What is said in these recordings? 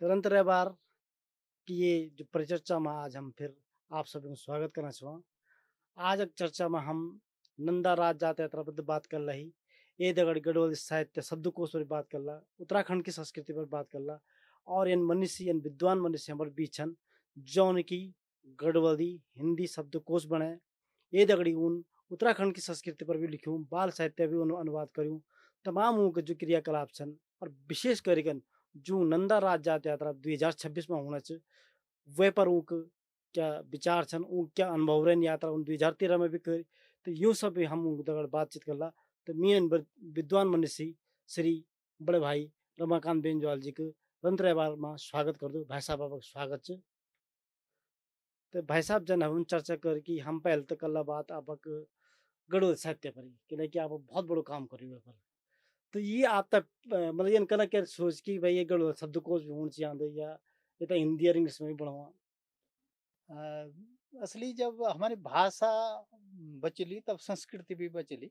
तुरंत रह बार की ये जो परिचर्चा में आज हम फिर आप सभी को स्वागत करना चाहूँ। आज एक चर्चा में हम नंदा राज जात यात्रा पर बात कर रही। ये दगड़ गढ़वाल साहित्य शब्दकोश पर बात कर ला, उत्तराखंड की संस्कृति पर बात कर ला और इन मनुष्य इन विद्वान मनुष्य हमारे बीच छन जौन की गढ़वाली हिंदी शब्दकोश बने। ये दगड़ी उन उत्तराखंड की संस्कृति पर भी लिख्यूं, बाल साहित्य भी उन अनुवाद करूँ। तमाम उनके जो क्रियाकलाप छन और विशेष करिकन जो नंदा राज जात यात्रा 2026 में होना च वे पर ऊक क्या विचार छन, ऊक क्या अनुभव रन यात्रा उन 2013 में भी करी। तो यूँ सब भी हम उनके दगड़ बातचीत करला। तो मीन विद्वान मनीषी श्री बड़े भाई रमाकांत बेंजवाल जी के तंत्र बार में स्वागत कर दो। भाई साहब आपका स्वागत च। तो भाई साहब जन हम चर्चा कर कि हम पहले तो कल्ला बात आपक गढ़ साहित्य पर ही कि आप बहुत बड़ो काम करी हुए पर। तो ये आप तक मतलब ये कना क्या सोच कि भाई ये गढ़ शब्दकोश भी होना चाहिए या ये तो हिंदी और इंग्लिश में भी बढ़ावा। अ, असली जब हमारी भाषा बचली तब संस्कृति भी बचली।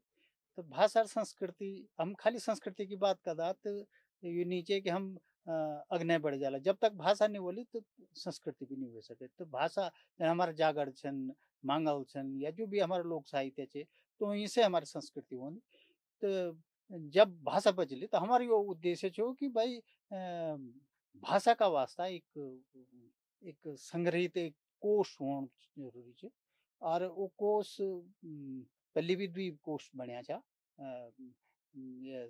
तो भाषा और संस्कृति हम खाली संस्कृति की बात कर रहा तो ये नीचे कि हम अग्नय बढ़ जाला जब तक भाषा नहीं बोली तो संस्कृति भी नहीं हो सके। तो भाषा हमारा जागरण छन मांगल छन या जो भी हमारा लोक साहित्य छे तो इनसे हमारी संस्कृति होनी। तो जब भाषा बचली तो हमारी वो उद्देश्य छो कि भाई भाषा का वास्ता एक एक संग्रहित एक कोश होण जरूरी छे। और वो कोश पहले भी द्वी कोश बण्या छा। ये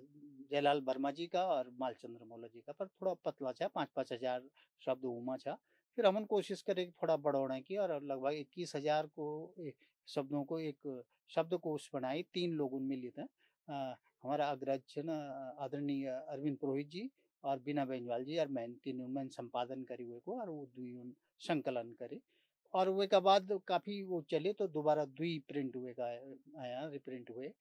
जयलाल वर्मा जी का और मालचंद्र मौर्य जी का पर थोड़ा पतला छा 5-5 हजार शब्द उमा छा। फिर हमन कोशिश करे कि थोड़ा बढ़ाने की और लगभग 21 हजार को शब्दों को एक शब्दकोश बनाई 3 लोग उनमें लिए थे। हमारा अग्रज है ना आदरणीय अरविंद पुरोहित जी और बीना बेंजवाल जी और मैं तीनों में संपादन करी हुए को और वो दुई उन संकलन करे। और वे का बाद काफ़ी वो चले तो दोबारा द्वि प्रिंट हुए का आया रिप्रिंट हुए।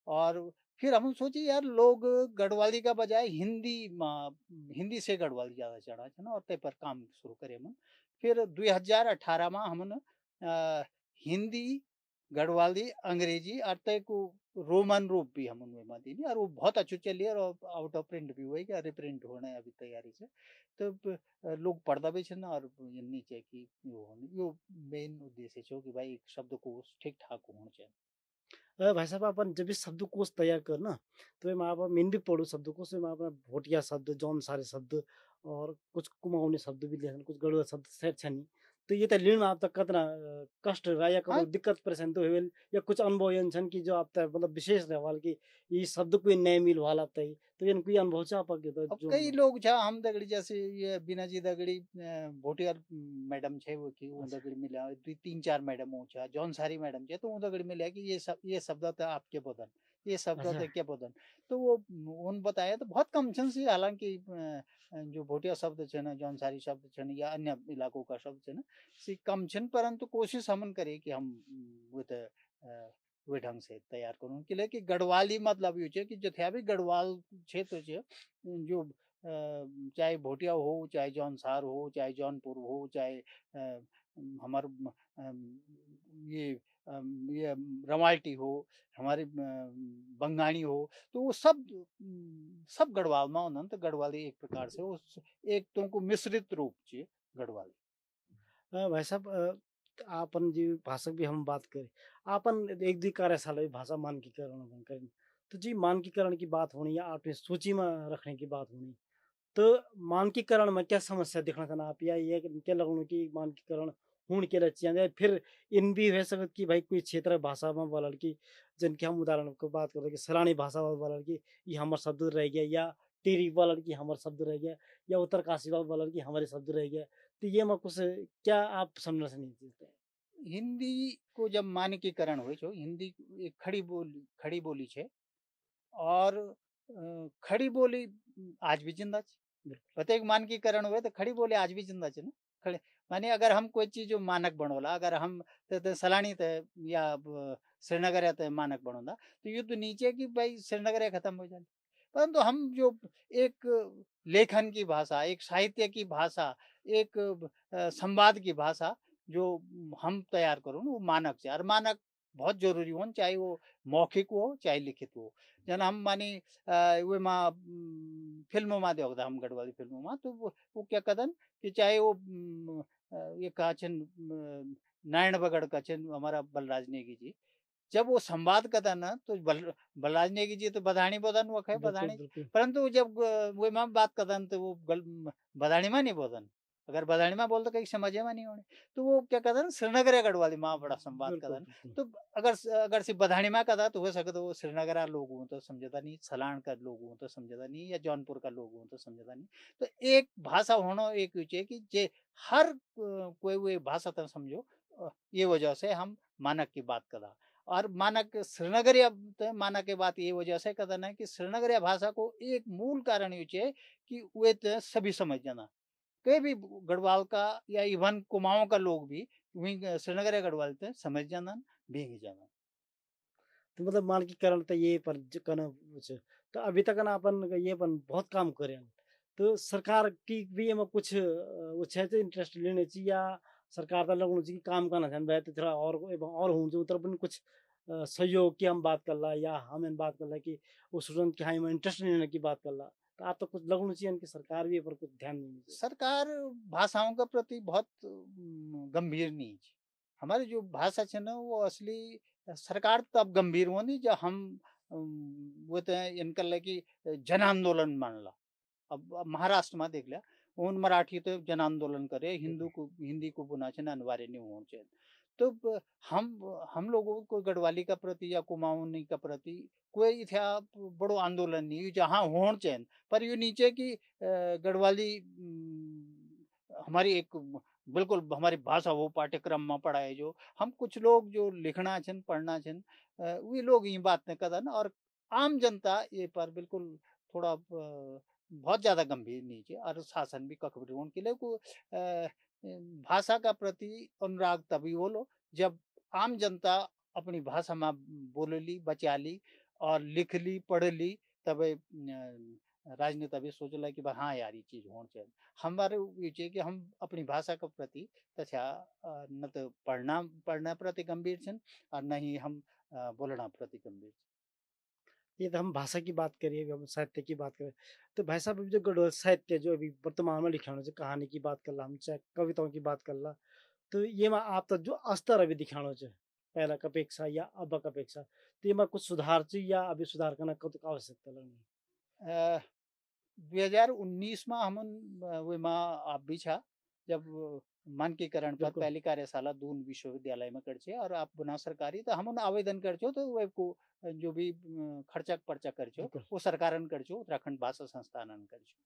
और फिर हम सोचे यार लोग गढ़वाली का बजाय हिंदी से गढ़वाली ज़्यादा चढ़ा है ना और ते पर काम शुरू करे हमन। फिर 2018 में हमन हिंदी, गढ़वाली, अंग्रेजी और ते को रोमन रूप भी हम उनमें दीनी और वो बहुत अच्छी चली और आउट ऑफ प्रिंट भी हुई क्या रिप्रिंट होने अभी तैयारी से। तो लोग पढ़ता भी छन और ये नीचे की यो मेन उद्देश्य छो कि भाई शब्दकोश ठीक-ठाक होना चाहिए। भाई साहब अपन जब भी शब्दकोश तैयार कर ना तो मैं आप मीन भी पढ़ो शब्दकोश में आप भोटिया शब्द जौन सारे शब्द और कुछ कुमाऊनी शब्द भी लिखन कुछ गढ़वा शब्द शायद छनी। तो ये तो लीन आप तक कतना कष्ट रहा या हाँ, कतो दिक्कत परेशानी तो होवेल या कुछ अनुभव यन छन कि जो आप तक मतलब विशेष रहवाल कि ये शब्द कोई नए मिल वाला तई तो ये कोई अनुभव छ आपके तो अब जो कई लोग छा हम दगड़ी जैसे ये बीना जी दगड़ी भोटियार मैडम छे वो की वो अच्छा दगड़ी मिला 3-4 मैडम हो छा जौन सारी मैडम छे तो वो दगड़ी मिला कि ये शब्द था आपके बदन ये शब्द अच्छा था क्या बदन। तो वो उन बताया तो बहुत कम छन सी हालांकि जो भोटिया शब्द छे ना जौन सारी शब्द छन या अन्य इलाकों का शब्द छे ना सी कम छन परंतु कोशिश हमन करे कि हम वो तो वे ढंग से तैयार करूँ के लिए कि गढ़वाली मतलब ये छे कि जथ्या भी गढ़वाल क्षेत्र छे जो चाहे भोटिया हो, चाहे जौनसार हो, चाहे जौनपुर हो, चाहे हमार ये रमाल्टी हो, हमारे बंगाणी हो, तो वो सब गढ़वाल में ओंदन तो गढ़वाली एक प्रकार से उस एक तुमको मिश्रित रूप चे गढ़वाली। भाई साहब आपन जी भाषा भी हम बात करें आपन एक दुई कार्यशाला भी भाषा मानकीकरण अपन करें। तो जी मानकीकरण की बात होनी या आपने सूची में रखने की बात होनी तो मानकीकरण में क्या समस्या दिखना था आप या ये क्या लगणु कि मानकीकरण होण के लिए चाहिए फिर इन भी हो सकत कि भाई कोई क्षेत्र भाषा में बोलल कि जिनके हम उदाहरण को बात करें कि सलानी भाषा में बोलल कि ये हमार शब्द रह गया या टिहरी बोलल कि हमार शब्द रह गया या उत्तरकाशी वाला बोलल कि हमारे शब्द रह गया। तो ये में कुछ क्या आप समझना से नहीं देते हैं? हिंदी को जब मानकीकरण हुई छो हिंदी एक खड़ी बोली छे और खड़ी बोली आज भी जिंदा छे। बिल्कुल। प्रत्येक मानकीकरण हुए तो खड़ी बोली आज भी जिंदा छे ना। खड़े माने अगर हम कोई चीज जो मानक बनोला अगर हम ते सलानी ते या श्रीनगर है तो मानक बनोला तो युद्ध नीचे की भाई श्रीनगर खत्म हो जाए। परंतु हम जो एक लेखन की भाषा एक साहित्य की भाषा एक संवाद की भाषा जो हम तैयार करो ना वो मानक से और मानक बहुत जरूरी हो, चाहे वो मौखिक हो चाहे लिखित हो। जन हम मानी वे माँ फिल्मों में देखा हम गढ़वाली फिल्मों में, तो वो क्या कदन कि चाहे वो ये कहा छन नारायण बगड़ का छन हमारा बलराज नेगी जी, जब वो संवाद करता ना तो बलराज नेगी जी तो बधानी बोधन वो है बिल्कुल, बधानी, बिल्कुल। परंतु जब वो माँ बात करता तो वो बधानी में नहीं बोधन, अगर बधानी में बोलते कहीं समझे में नहीं होने, तो वो क्या कहता ना श्रीनगर गढ़वाली माँ बड़ा संवाद बिल्कुल, करता। बिल्कुल। तो अगर सिर्फ बधानी में कदा तो हो सके तो वो श्रीनगर लोग हूँ तो समझता नहीं, सलाण का लोग हूँ तो समझता नहीं, या जौनपुर का लोग हूँ तो समझता नहीं। तो एक भाषा होना एक विषय कि जे हर कोई वो भाषा तो समझो, ये वजह से हम मानक की बात करा। और मानक श्रीनगरिया तो मानक की बात ये वजह से कथन है कि श्रीनगरिया भाषा को एक मूल कारण ये है कि वे तो सभी समझ जाना, कोई भी गढ़वाल का या इवन कुमाऊं का लोग भी वहीं श्रीनगरिया गढ़वाल ते समझ जाना, भीग जाना। तो मतलब मानकीकरण तो ये पर जो कन छ तो अभी तक ना अपन ये अपन बहुत काम करे हैं। तो सरकार की भी एमा कुछ वो छे तो इंटरेस्ट लेने चाहिए या सरकार तो लगनु चाहिए कि काम करना छन बे तो थोड़ा और हूँ जो उतर अपन कुछ सहयोग की हम बात कर ला या हम इन बात कर ला कि वो स्टूडेंट के हाँ में इंटरेस्ट लेने की बात कर ला। तो आप तो कुछ लगनु चाहिए कि सरकार भी ये पर कुछ ध्यान देनी चाहिए। सरकार भाषाओं के प्रति बहुत गंभीर नहीं है। हमारी जो भाषा है ना वो असली सरकार तो अब गंभीर होनी जो हम वो तो इनका लगी जन आंदोलन मान ला। अब महाराष्ट्र में देख लिया, उन मराठी तो जन आंदोलन करे, बिल्कुल, हिंदी को बुनाचन अनिवार्य नहीं होना चाहिए। तो हम लोगों को गढ़वाली का प्रति या कुमाऊनी का प्रति कोई था बड़ो आंदोलन नहीं जहाँ होना चाहिए, पर ये नीचे की गढ़वाली हमारी एक बिल्कुल हमारी भाषा वो पाठ्यक्रम में पढ़ाए जो हम कुछ लोग जो लिखना छन पढ़ना छन, वे लोग ये बात न कदन और आम जनता ये पर बिल्कुल थोड़ा बहुत ज्यादा गंभीर नहीं है और शासन भी कखबरी उनके लिए को भाषा का प्रति अनुराग तभी बोलो जब आम जनता अपनी भाषा में बोल ली बचा ली और लिख ली पढ़ ली, तब राजनेता भी सोचला कि बा हाँ यार ये चीज होनी चाहिए। हमारे ये चाहिए कि हम अपनी भाषा के प्रति तथा न तो पढ़ना पढ़ना प्रति गंभीर छन और न ही हम बोलना प्रति गंभीर छन। ये तो हम भाषा की बात करिए, अभी हम साहित्य की बात करें। तो भाई साहब जो गढ़वाल साहित्य जो अभी वर्तमान में लिखा जो कहानी की बात कर ला हम चाहे कविताओं की बात कर ला, तो ये में आप तो जो स्तर अभी दिखाणो च पहला का अपेक्षा या अब का अपेक्षा, तो ये में कुछ सुधार च या अभी सुधार करना कतुक आवश्यकता लगनी? 2019 में हम वे माँ आप भी छा जब मानकीकरण पर बिल्कुल, पहली कार्यशाला दून विश्वविद्यालय में कर छे और आप बुना सरकारी तो हम आवेदन कर छो तो वे को जो भी खर्चा पर्चा कर छो बिल्कुल। वो सरकारन कर छो, उत्तराखंड भाषा संस्थानन कर छो।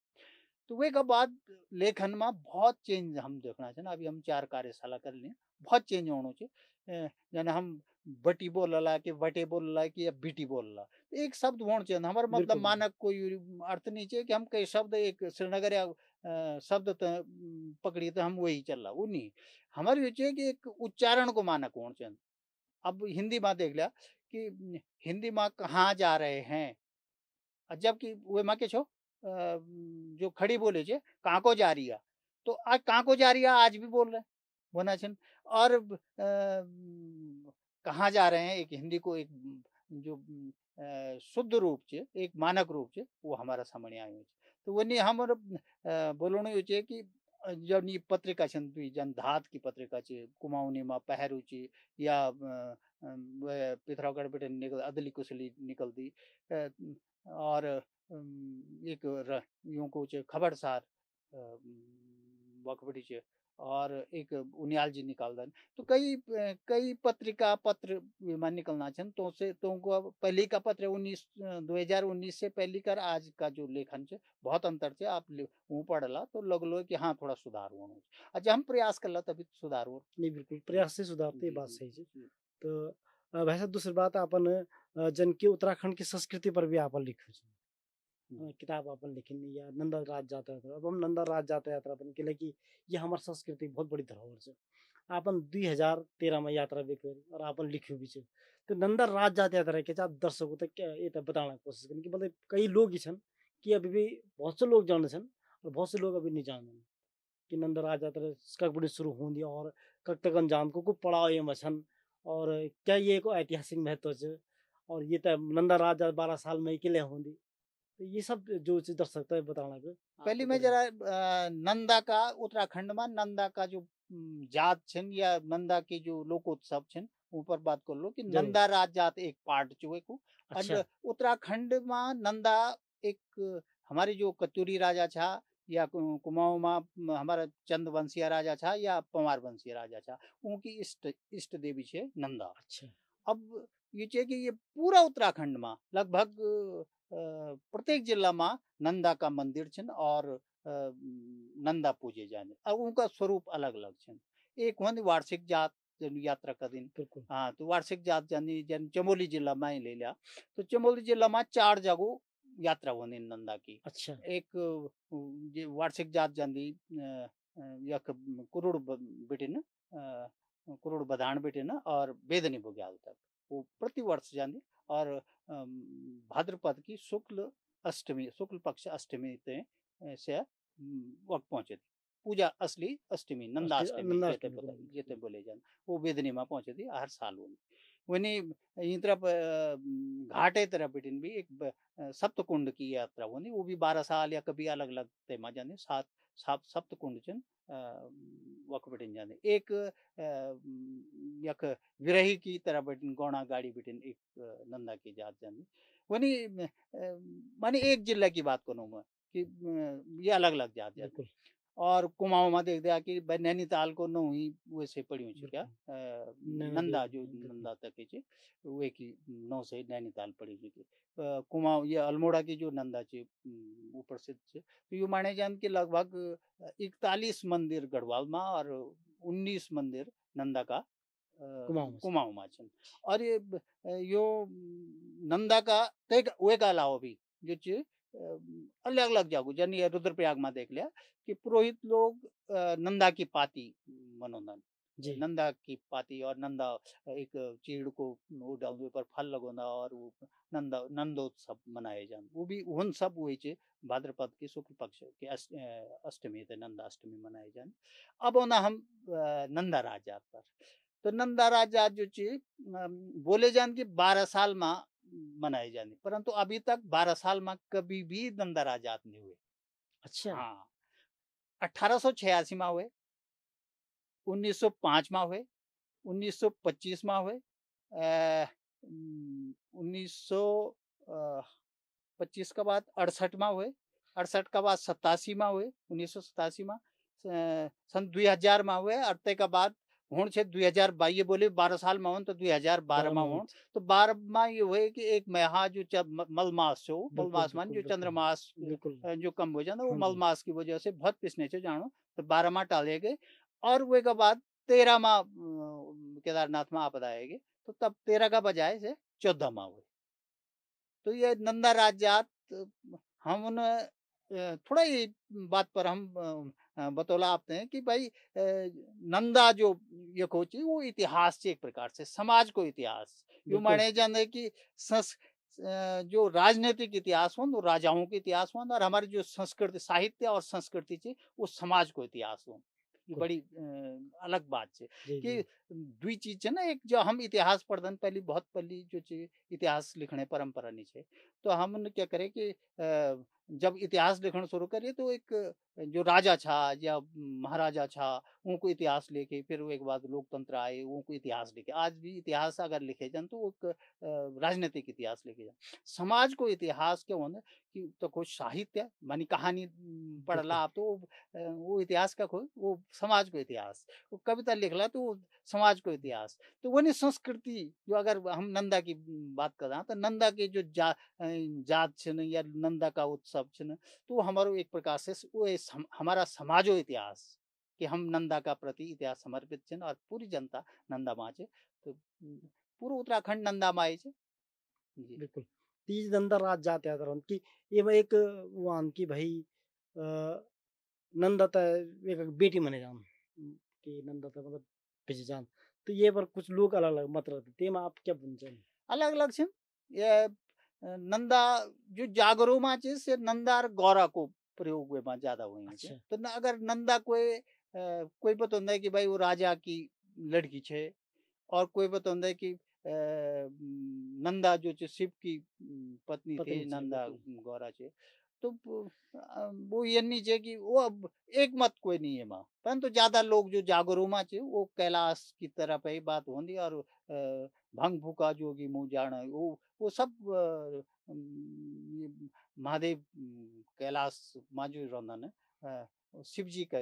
तो वे का बाद लेखन में बहुत चेंज हम देखना चाहिए। अभी हम 4 कार्यशाला कर लिए, बहुत चेंज होनो चाहिए। यानी हम बटी बोलला कि बटे बोलला कि या बिटी बोलला, एक शब्द होना चाहिए। हमारा मतलब बिल्कुल, बिल्कुल। मानक कोई अर्थ नहीं चाहिए कि हम कई शब्द एक श्रीनगर या शब्द पकड़ी तो हम वही चल रहा वो नहीं। हमारी ये चाहिए कि एक उच्चारण को मानक होना चाहिए। अब हिंदी में देख लिया कि हिंदी में कहाँ जा रहे हैं, जबकि वे माँ के छो जो खड़ी बोले छे कहाँ को जा रही है, तो आज कहाँ को जा रही है आज भी बोल रहे हैं होना चाहिए। और कहाँ जा रहे हैं एक हिंदी को एक जो शुद्ध रूप से एक मानक रूप से वो हमारा सामने आयो छे। तो वो नहीं हम बोलणो यो छे कि जब ये पत्रिका छन दुई जन धात की पत्रिका छे कुमाऊनी में पहरू छे या पिथौरागढ़ बेटे निकल अदली कुशली निकलती और एक यूं को खबरसार वक्फड़ी छे और एक उनियाल जी निकाल दन। तो कई पत्रिका पत्र विमान निकलना छन तो से तुमको अब पहली का पत्र 2019 से पहली कर आज का जो लेखन छे बहुत अंतर छे। आप वो पढ़ला तो लगलो कि हाँ थोड़ा सुधार होनो छे। अच्छा हम प्रयास करला तभी तो सुधार हो। नहीं बिल्कुल, प्रयास से सुधारते ये जी बात जी सही है। जी तो भाई साहब दूसरी बात अपन जन के उत्तराखंड की संस्कृति पर भी आपन लिखो छ। हम्म, किताब अपन लिखनी या नंदा राज जाता यात्रा। अब हम नंदा राज जाता यात्रा अपन के लिए कि ये हमार संस्कृति बहुत बड़ी धरोहर छ। आपन 2013 में यात्रा भी करी और आपन लिख्यो भी छ। तो नंदा राज जाता यात्रा के आप दर्शकों तक क्या ये तो बताने की कोशिश करें कि मतलब कई लोग ही छन कि अभी भी बहुत से लोग जाने छन और बहुत से लोग अभी नहीं जानते कि नंदा राज यात्रा कब बड़ी शुरू होंदी और कब तक अनजान को पड़ाव ये मछन और क्या ये को ऐतिहासिक महत्व च और ये त नंदा राजा 12 साल में किले होंदी तो ये सब जो चीज दर्शक है बताना के पहले मैं जरा नंदा का उत्तराखंड में नंदा का जो जात छन या नंदा के जो लोकोत्सव छन ऊपर बात कर लो कि जरूर नंदा राज जात एक पार्ट जो है को अच्छा और उत्तराखंड में नंदा एक हमारे जो कत्यूरी राजा छा या कुमाऊं में हमारा चंद्रवंशीय राजा छा या पंवार वंशीय राजा छा उनकी इष्ट इष्ट देवी छे नंदा। अच्छा अब ये छे कि ये पूरा उत्तराखंड में लगभग प्रत्येक जिला में नंदा का मंदिर छन और नंदा पूजे जाने अब उनका स्वरूप अलग अलग छन। एक होंद वार्षिक जात जन यात्रा का दिन बिल्कुल हाँ तो वार्षिक जात जानी जन चमोली जिला में ही ले लिया तो चमोली जिला में 4 जगह यात्रा होनी नंदा की। अच्छा एक ये वार्षिक जात जानी यख कुरुड़ बिटिन कुरुड़ बधान बिटिन और बेदनी बुग्याल तक वो प्रति वर्ष जानी और भाद्रपद की शुक्ल अष्टमी शुक्ल पक्ष अष्टमी ते से वक्त पहुंचे थी पूजा असली अष्टमी नंदा अष्टमी जेते नंदाष्टमी पता बिल्कुल जेते बोले जान वो बेदनी में पहुंचे थी हर साल वो वनी इन तरफ घाटे तरफ बिटिन भी एक सप्तकुंड की यात्रा होनी वो भी 12 साल या कभी अलग अलग तेमा जाने सात सात सप्तकुंड चन वक बिटिन जाने एक यख विरही की तरह बिटिन गौणा गाड़ी बिटिन एक नंदा की जात जानी वनी माने एक जिला की बात करूं मैं कि ये अलग अलग जात जानी बिल्कुल और कुमाऊं में देख दिया कि भाई नैनीताल को नो ही वैसे पड़ी हुई क्या बिल्कुल नैना नंदा जो देवी बिल्कुल नंदा तक के वे की नौ से नैनीताल पड़ी हुई थी कुमाऊं ये अल्मोड़ा की जो नंदा चे ऊपर से तो ये माने जान कि लगभग 41 मंदिर गढ़वाल में और 19 मंदिर नंदा का कुमाऊं में कुमाऊं में छन और ये यो नंदा का तेग वे का अलावा भी जो चे अलग अलग जागो जन ये रुद्रप्रयाग में देख लिया कि पुरोहित लोग नंदा की पाती मनोनन जी नंदा की पाती और नंदा एक चीड़ को वो डालने पर फल लगोना और वो नंदा नंदोत्सव मनाए जान वो भी उन सब हुए चे भाद्रपद के शुक्ल पक्ष के अष्टमी थे नंदा अष्टमी मनाए जान अब होना हम नंदा राज जात पर तो नंदा राज जात जो चे बोले जान कि 12 साल में मनाए जाने परंतु अभी तक 12 साल में कभी भी नंदा राज जात नहीं हुए। अच्छा हाँ 1886 में हुए 1905 में हुए 1925 में हुए 1925 का बाद 68 में हुए 68 का बाद 87 में हुए 1987 में सन 2000 में हुए और ते का बाद होण छे 2022 बोले 12 साल में होन तो 2012 में होण बारामऊत तो 12 में ये हुए कि एक महा जो मलमास छो बिल्कुल मलमास मान बिल्कुल जो बिल्कुल चंद्रमास बिल्कुल जो कम हो जाता वो हाँ जी मलमास की वजह से बहुत पिसने छे जानो तो 12 माह टाले गए और वे के बाद 13 माह केदारनाथ में आपदा आएगी तो तब 13 का बजाय से 14 माह हुए तो ये नंदा राज जात हम उन थोड़ा ये बात पर हम बतौला आपते हैं कि भाई नंदा जो ये कोची वो इतिहास से एक प्रकार से समाज को इतिहास यू बिल्कुल माने जाने कि जो राजनीतिक इतिहास हो वो राजाओं के इतिहास हो और हमारी जो संस्कृति साहित्य और संस्कृति थी वो समाज को इतिहास हो ये बिल्कुल बड़ी अलग बात है जी कि जी दुई चीज है ना एक जो हम इतिहास पढ़दन पहली बहुत पहली जो चीज इतिहास लिखने परंपरा नहीं है तो हम उन्हें क्या करें कि जब इतिहास लिखना शुरू करिए तो एक जो राजा था या महाराजा था उनको इतिहास लेके फिर वो एक बाद लोकतंत्र आए उनको इतिहास लिखे आज भी इतिहास अगर लिखे जाए तो वो एक राजनीतिक इतिहास लिखे जाए समाज को इतिहास क्या होना कि तो कोई साहित्य मानी कहानी पढ़ला बिल्कुल आप तो वो इतिहास का कोई वो समाज को इतिहास वो कविता लिखला तो वो समाज को इतिहास तो वो नहीं संस्कृति जो अगर हम नंदा की बात कर तो नंदा के जो जात छन या नंदा का उत्सव छन तो हमारो एक प्रकार से वो हमारा समाजो इतिहास कि हम नंदा का प्रति इतिहास समर्पित छन और पूरी जनता नंदा माँ छे तो पूरा उत्तराखंड नंदा माँ छे जी बिल्कुल तीज नंदा राज जात यात्रा की ये मैं एक वान की भाई अ, नंदा त एक बेटी मने जान कि नंदा त मतलब पहचान तो ये पर कुछ लोग अलग अलग मतलब ते में आप क्या बुझन अलग अलग छन ये नंदा जो जागरो माँ छे से नंदा और गौरा को प्रयोग हुए माँ ज्यादा हुई छे अच्छा तो न अगर नंदा कोई कोई पता नहीं कि भाई वो राजा की लड़की छे और कोई बतांदा है कि नंदा जो च शिव की पत्नी पता थी नहीं चले नंदा बिल्कुल। गौरा चे। तो वो यन्नी छे कि वो अब एक मत कोई नहीं है माँ। परंतु ज़्यादा लोग जो जागरूमा छे वो कैलाश की तरफ ही बात होंदी और भंग फूका जोगी मुँह जाना वो सब ये महादेव कैलाश माँ जो रंदन शिव जी का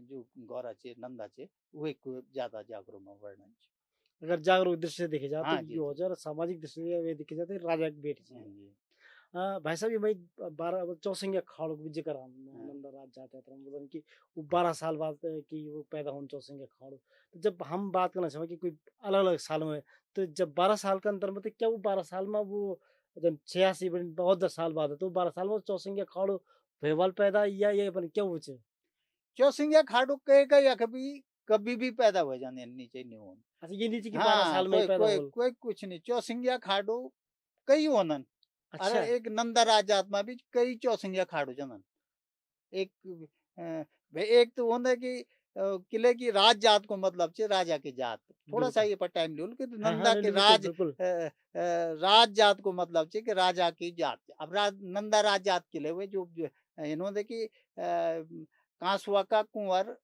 जो गौरा छे नंदा छे वो एक ज़्यादा जागरूमा वर्णन छे। अगर जागरूक दृष्टि से देखे जाए तो हाँ जी, यो जी। हजार सामाजिक दृष्टि से देखे जाते राजा की बेटी हाँ चाहिए। जी। भाई साहब ये मैं 12 चौसिंगा खाड़ो को भी जिक्र हम हाँ, नंदा राज जाते थे मतलब कि वो 12 साल बाद कि वो पैदा होने चौसिंगा खाड़ो। तो जब हम बात करना चाहें कि कोई अलग-अलग साल में तो जब 12 साल का अंतर मतलब क्या वो 12 साल में वो जब 86 बन बहुत 10 साल बाद है तो 12 साल में चौसिंगा खाड़ो भेवाल पैदा या ये बन क्या वो छे? चौसिंगा खाडू कहेगा या कभी कभी भी पैदा हो जाने नीचे नहीं हो। अच्छा ये नीचे कि 12 हाँ, साल में ही कोई पैदा कोई होल। कोई कुछ नहीं चौसिंगा खाडू कई होनन। अच्छा, अरे एक नंदा राजात में भी कई चौसिंगा खाडू जनन। एक भई एक तो होंदा है कि किले की राज जात को मतलब छे राजा की जात। थोड़ा-सा बिल्कुल। ये पर टाइम ल्यो कि हाँ, हाँ, नंदा नहीं, के नहीं, बिल्कुल, राज बिल्कुल। राज जात को मतलब छे कि राजा की जात। अब नंदा राज जात किले हुए जो इन्होंने कि कांसुआ का कुंवर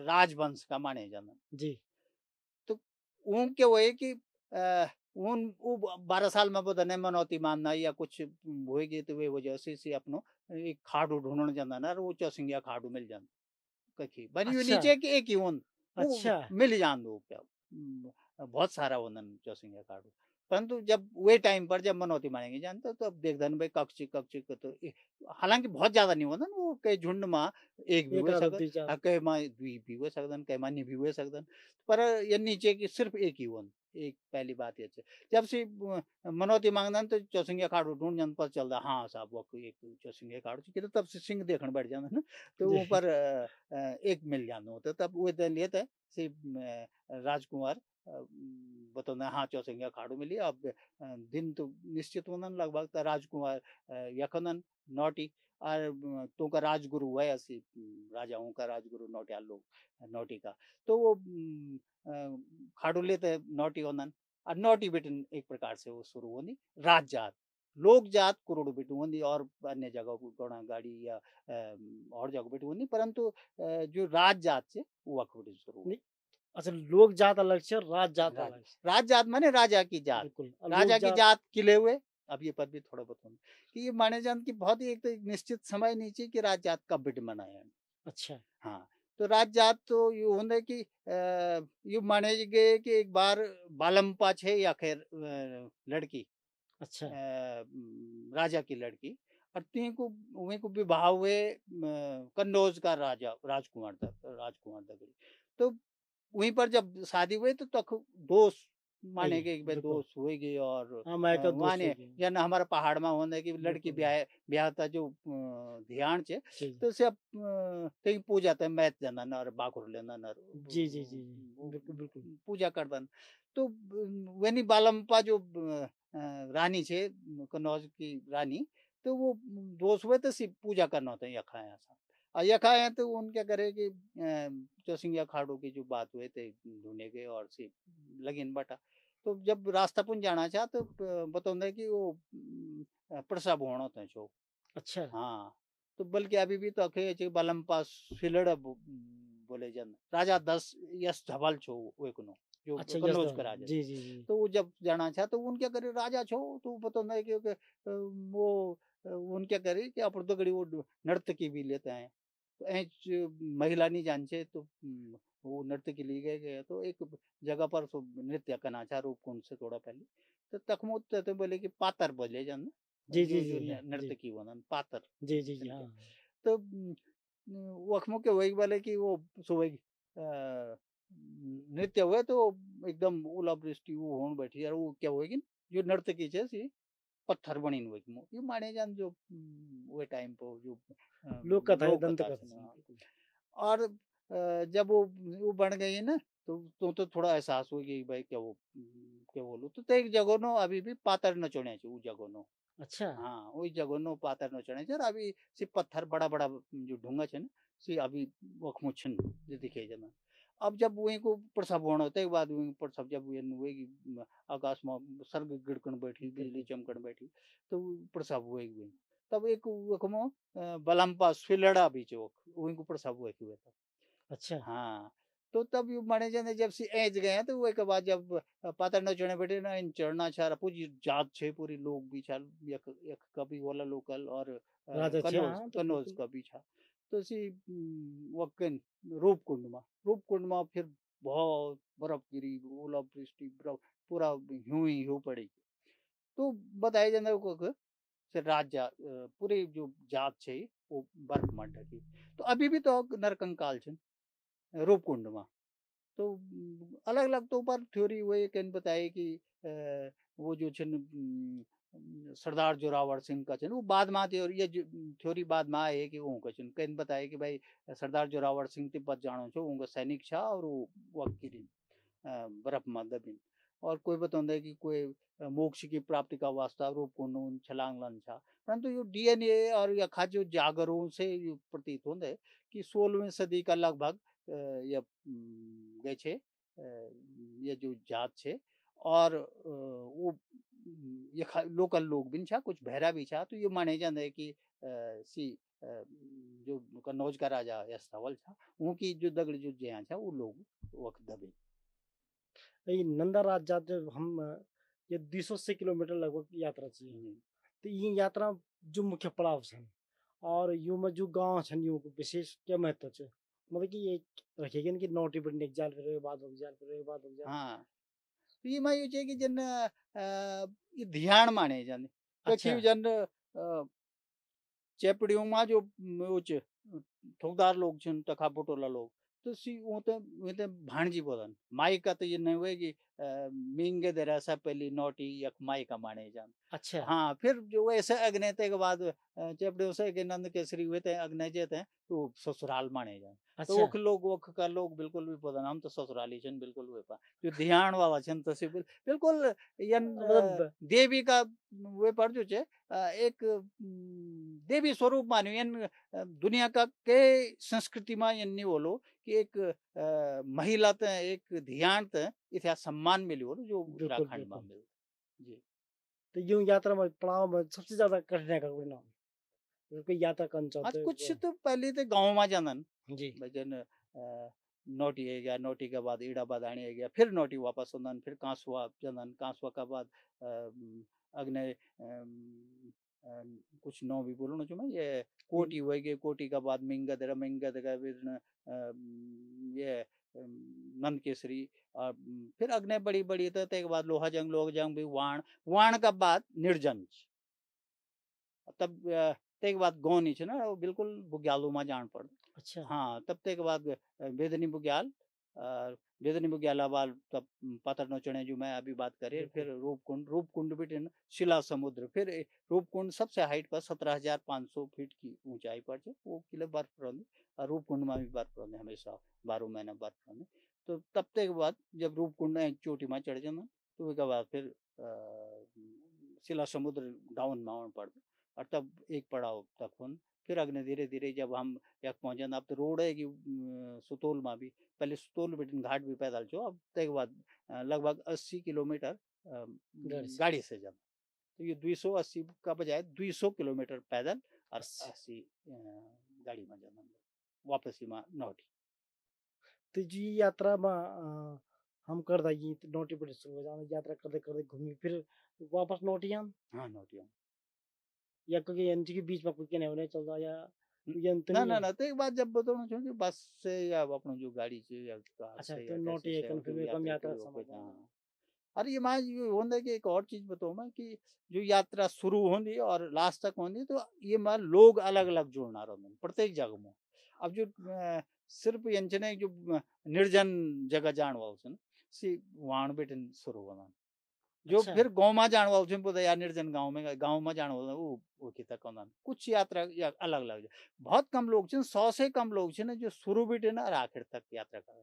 राजवंश का माने जाना। जी, तो ऊन क्या हुए कि ऊन वो 12 साल में बोधा नहीं मनौती मानना या कुछ होएगी तो वे वजह से अपनो एक खाड़ू ढूंढने जाना ना वो चौसिंगिया खाड़ू मिल जाना कखी बनी हुई अच्छा, नीचे कि एक ही ऊन वो अच्छा, मिल जान दो क्या बहुत सारा ऊन चौसिंगिया खाड़ू परंतु जब वे टाइम पर जब मनौती मानेंगे जानते तो अब देख धन भाई कक्षी कक्षी को तो हालांकि बहुत ज्यादा नहीं होता ना वो कई झुंड में एक भी 1 हुए आधा सकन 2-4 कई माँ द्वी भी हुए सकन कई माँ नहीं भी हुए सकन पर ये नीचे की सिर्फ एक ही वन एक पहली बात ये है जब से मनौती मांगना तो चौसिंगे खाड़ू ढूंढ जन पर चलता हाँ साहब वो एक चौसिंगे खाड़ू कि तो तब से सिंह देखने बैठ जाना ना तो जी, ऊपर एक मिल जाना होता तब वो लिए थे से राजकुमार बतौना हाँ चौसिंगे खाड़ू मिली अब दिन तो निश्चित होना लगभग तो राजकुमार यखनन नौटी और तो का राजगुरु है ऐसी राजाओं का राजगुरु नौटियाल लोग नौटी का तो वो खाड़ू लेते नौटी होनन और नौटी बेटन एक प्रकार से वो शुरू होनी राज जात लोक जात करोड़ बेटू होनी और अन्य जगह को गौड़ा गाड़ी या और जगह बेटू होनी परंतु जो राज जात से वो अखबड़ी शुरू नहीं हुई अच्छा लोक जात अलग छे और राज जात राज अलग छे। राज जात माने राजा की जात बिल्कुल और लोक राजा की जात जात किले हुए अब ये पद भी थोड़ा बहुत कि ये माने जान की बहुत ही एक तो एक निश्चित समय नीचे कि राज जात का बिट मनाया अच्छा, हाँ, तो रात-जात तो यूँ होंदे कि यूँ माने गए कि एक बार बालम्पा छे या खैर लड़की अच्छा, राजा की लड़की और तीं को उन्हीं को विवाह हुए कन्नौज का राजा राजकुमार था तो वहीं पर जब शादी हुई तो तख दोस्त आई माने है, गए कि भाई बिल्कुल। दोस्त होएगी और हाँ, मैं का वहाँ दोस्त हो ने गए। जन हमारा पहाड़ में होने की लड़की बिल्कुल, ब्याह ब्याह था जो ध्यान छे जी, जी। तो से कहीं पूजा ते मैच जनन और बाकुर लेनन और जी, जी, जी, जी। बिल्कुल, बिल्कुल। पूजा करदन तो वेनी बालम्पा जो रानी छे कन्नौज की रानी तो वो दोस्त हुए तो सिर्फ पूजा करना होता है यखा ऐसा और यखा है तो उन क्या करे कि चौसिंगिया खाड़ू की जो बात हुए थे ढूंढे गए और सिर्फ लगिन बटा तो जब रास्ता पुन जाना चाह तो बताऊंगा कि वो प्रसा भोण होते हैं चो अच्छा, हाँ तो बल्कि अभी भी तो अखे चे बलम्पा सिलड़ बोले जन राजा दस यस धवल छो वेकुनो जो अच्छा कन्नौज यज़दान। का राजा जी, जी, जी। तो वो जब जाना चाह तो उन क्या करे राजा छो तो पता नहीं कि वो उन क्या करे कि अपन तो गड़ी वो नर्तकी भी लेते हैं तो ऐच महिला नहीं जान छे तो वो नर्तकी ली गए तो एक जगह पर सो नृत्य करना चाह रूप कुंड से थोड़ा पहले तो तखमुत तो बोले कि पातर बोले जन जी, जी, जो जो जी, जी, जी। नर्तकी वनन पातर जी, जी, जी, तिनके हाँ। तो वखमो के वही वाले कि वो सुबह नृत्य हुए तो एकदम ओलावृष्टि वो होने बैठी यार वो क्या होएगी जो नर्तकी छे सी पत्थर बनी हुई मो ये माने जान जो वो टाइम पर जो लोक कथा है, लोक दंत कथा कथा सुना है, बिल्कुल। और जब वो बन गई है ना तो थोड़ा एहसास हो गई भाई क्या वो क्या बोलूं तो एक जगह नो अभी भी पातर न चढ़े वो जगह नो अच्छा, हाँ वही जगह नो पातर न चढ़े और अभी सिर्फ पत्थर बड़ा बड़ा जो ढूंगा छे ना सी अभी वखमो छन जे दिखे जना अब जब वही को प्रसव होना होता है बाद वही प्रसव जब वही आकाश में सर्ग गिड़कन बैठी बिजली बिल्कुल। चमकन बैठी तो प्रसव वही तब एक वखमो बलम्पा स्विलड़ा बीच वही को प्रसव हुए था। अच्छा। हाँ, तो तब यू माने जाने जब से ऐज गए हैं तो वो के बाद जब पातर न चढ़े बैठे ना इन चढ़ना छा पूरी जात छे पूरी लोग भी छा यक यक कभी वाला लोकल और राजा छे, कन्नौज हाँ, तो कन्नौज बिल्कुल। का भी छा तो सी वक्कन रूपकुंड में फिर बहुत बर्फ गिरी ओलावृष्टि बर्फ पूरा ह्यू पड़ी तो बताया जाता है को से राज्य पूरे जो जात छे वो बर्फ में ढकी तो अभी भी तो नरकंकाल छे रूपकुंड में तो अलग अलग तो ऊपर थ्योरी वही कन बताए कि वो जो छन सरदार जोरावर सिंह का छन वो बाद में थ्योरी ये थ्योरी बाद में आए कि वो का छन कन बताए कि भाई सरदार जोरावर सिंह तिब्बत जानो छो उनका सैनिक छा और वो वकील बर्फ में दबिन और कोई बताते है कि कोई मोक्ष की प्राप्ति का वास्ता रूप कुंड छलांग लन छा परंतु यो डीएनए और यखा जो जागरों से यो प्रतीत होता है कि 16वीं सदी का लगभग ये गए छे ये जो जात छे और वो ये लोकल लोग भी छा कुछ भैरा भी छा तो ये माने जाते है कि सी जो कन्नौज का राजा यशरावल था उनकी जो दगड़ जो जया छा वो लोग वक्त दबे ये नंदा राज जाते हम ये 280 किलोमीटर लगभग यात्रा चाहिए। हम्म, तो ये यात्रा जो मुख्य पड़ाव छन और यूं में जो गांव छन यूं को विशेष क्या महत्व छ मतलब कि ये रखेगी कि नौटी बढ़ने के जाल फिर बाद हो जाल फिर बाद हो जाल। हाँ तो ये मैं ये कि जन ये ध्यान माने जाने अच्छा। कखी जन चेपड़ियों में जो उच ठोकदार लोग छन टखा बटोला लोग तो सी वो ते भाणजी बोलन माई का तो ये नहीं हुए कि मिंगे दे रहा पहली नोटी यक माई का माने जान अच्छा। हाँ फिर जो वैसे अग्नते के बाद चेपड़ियों से के नंद केसरी हुए थे अग्न जेते हैं तो ससुराल माने जान तो अच्छा। वो का लोग बिल्कुल भी पता हम तो ससुराली छन बिल्कुल हुए पा जो ध्यान वाला छन तो बिल्कुल यन मतलब देवी का वे पर जो छे एक देवी स्वरूप मान्यो यन दुनिया का के संस्कृति में यन नहीं बोलो कि एक महिला त एक ध्यान त इतिहास सम्मान मिली हो जो बिल्कुल उत्तराखंड में बिल्कुल। मिल जी तो यूं यात्रा में पड़ाव में सबसे ज्यादा कठिनाई का कोई नाम अगर कोई यात्रा करना आज चाहते कुछ हो तो पहले तो गाँव में जानन जी। भजन नोटी है गया नोटी के बाद ईड़ाबाद आने है गया फिर नोटी वापस होंदन फिर कांसुआ जनन कांसुआ का बाद अग्ने कुछ नौ भी बोलो ना जो मैं ये कोटी इन- हुए गए कोटी का बाद मिंगद का फिर ये नंद केसरी और फिर अग्ने बड़ी बड़ी तो के बाद लोहा जंग भी वाण वाण का बाद निर्जन तब ते के बाद गौनी छे ना वो बिल्कुल बुग्यालों में जान पड़ अच्छा। हाँ तब ते के बाद बेदनी बुग्याल बेदनी बुग्याला बाद तब पातर नौचने जो मैं अभी बात करे बिल्कुल। फिर रूपकुंड भी टेन शिला समुद्र फिर रूपकुंड सबसे हाइट पर 17,500 फीट की ऊंचाई पर छे वो किले बर्फ रहंदी और रूपकुंड में भी बर्फ रहंदी हमेशा 12 महीना बर्फ रहंदी तो तब ते के बाद जब रूपकुंड चोटी में चढ़ जाना तो उसके बाद फिर शिला समुद्र डाउन में पड़ और तब एक पड़ाव तक हुन फिर अग्ने धीरे धीरे जब हम यख पहुंचे अब तो रोड है कि सुतोल में भी पहले सुतोल बिटिन घाट भी पैदल छो अब तक बाद लगभग 80 किलोमीटर घर से गाड़ी से जाना तो ये 280 का बजाय 200 किलोमीटर पैदल और अस्सी। 80 गाड़ी में जाना वापस ही में नौटी तो जी यात्रा में हम कर दाई नोटी पर शुरू हो जाना यात्रा करते करते घूमी फिर वापस नोटी हम हाँ नौटी या क्योंकि एनजी के बीच में कोई नहीं होने चल रहा या कोई अंत ना नहीं ना है। ना तो एक बात जब बताना चाहूँ कि बस से या अपना जो गाड़ी से या कार अच्छा से तो या टैक्सी नोटी से एक और फिर जो भी कम यात्रा यात्रा करी हो कोई समाधान हाँ अरे ये मैं ये होंदा कि एक और चीज बताऊँ मैं कि जो यात्रा शुरू होंदी और लास्ट तक होंदी तो ये मैं लोग अलग अलग जुड़ना रहते प्रत्येक जगह में अब जो सिर्फ यंचने जो निर्जन जगह जान वाल छन सी वाण बेटन शुरू होना जो अच्छा। फिर गाँव में जाने वाले थे पता यार निर्जन गाँव में जाने वाले वो की तक होना कुछ यात्रा या अलग अलग बहुत कम लोग छन 100 से कम लोग छन जो शुरू बेटे ना और आखिर तक यात्रा कर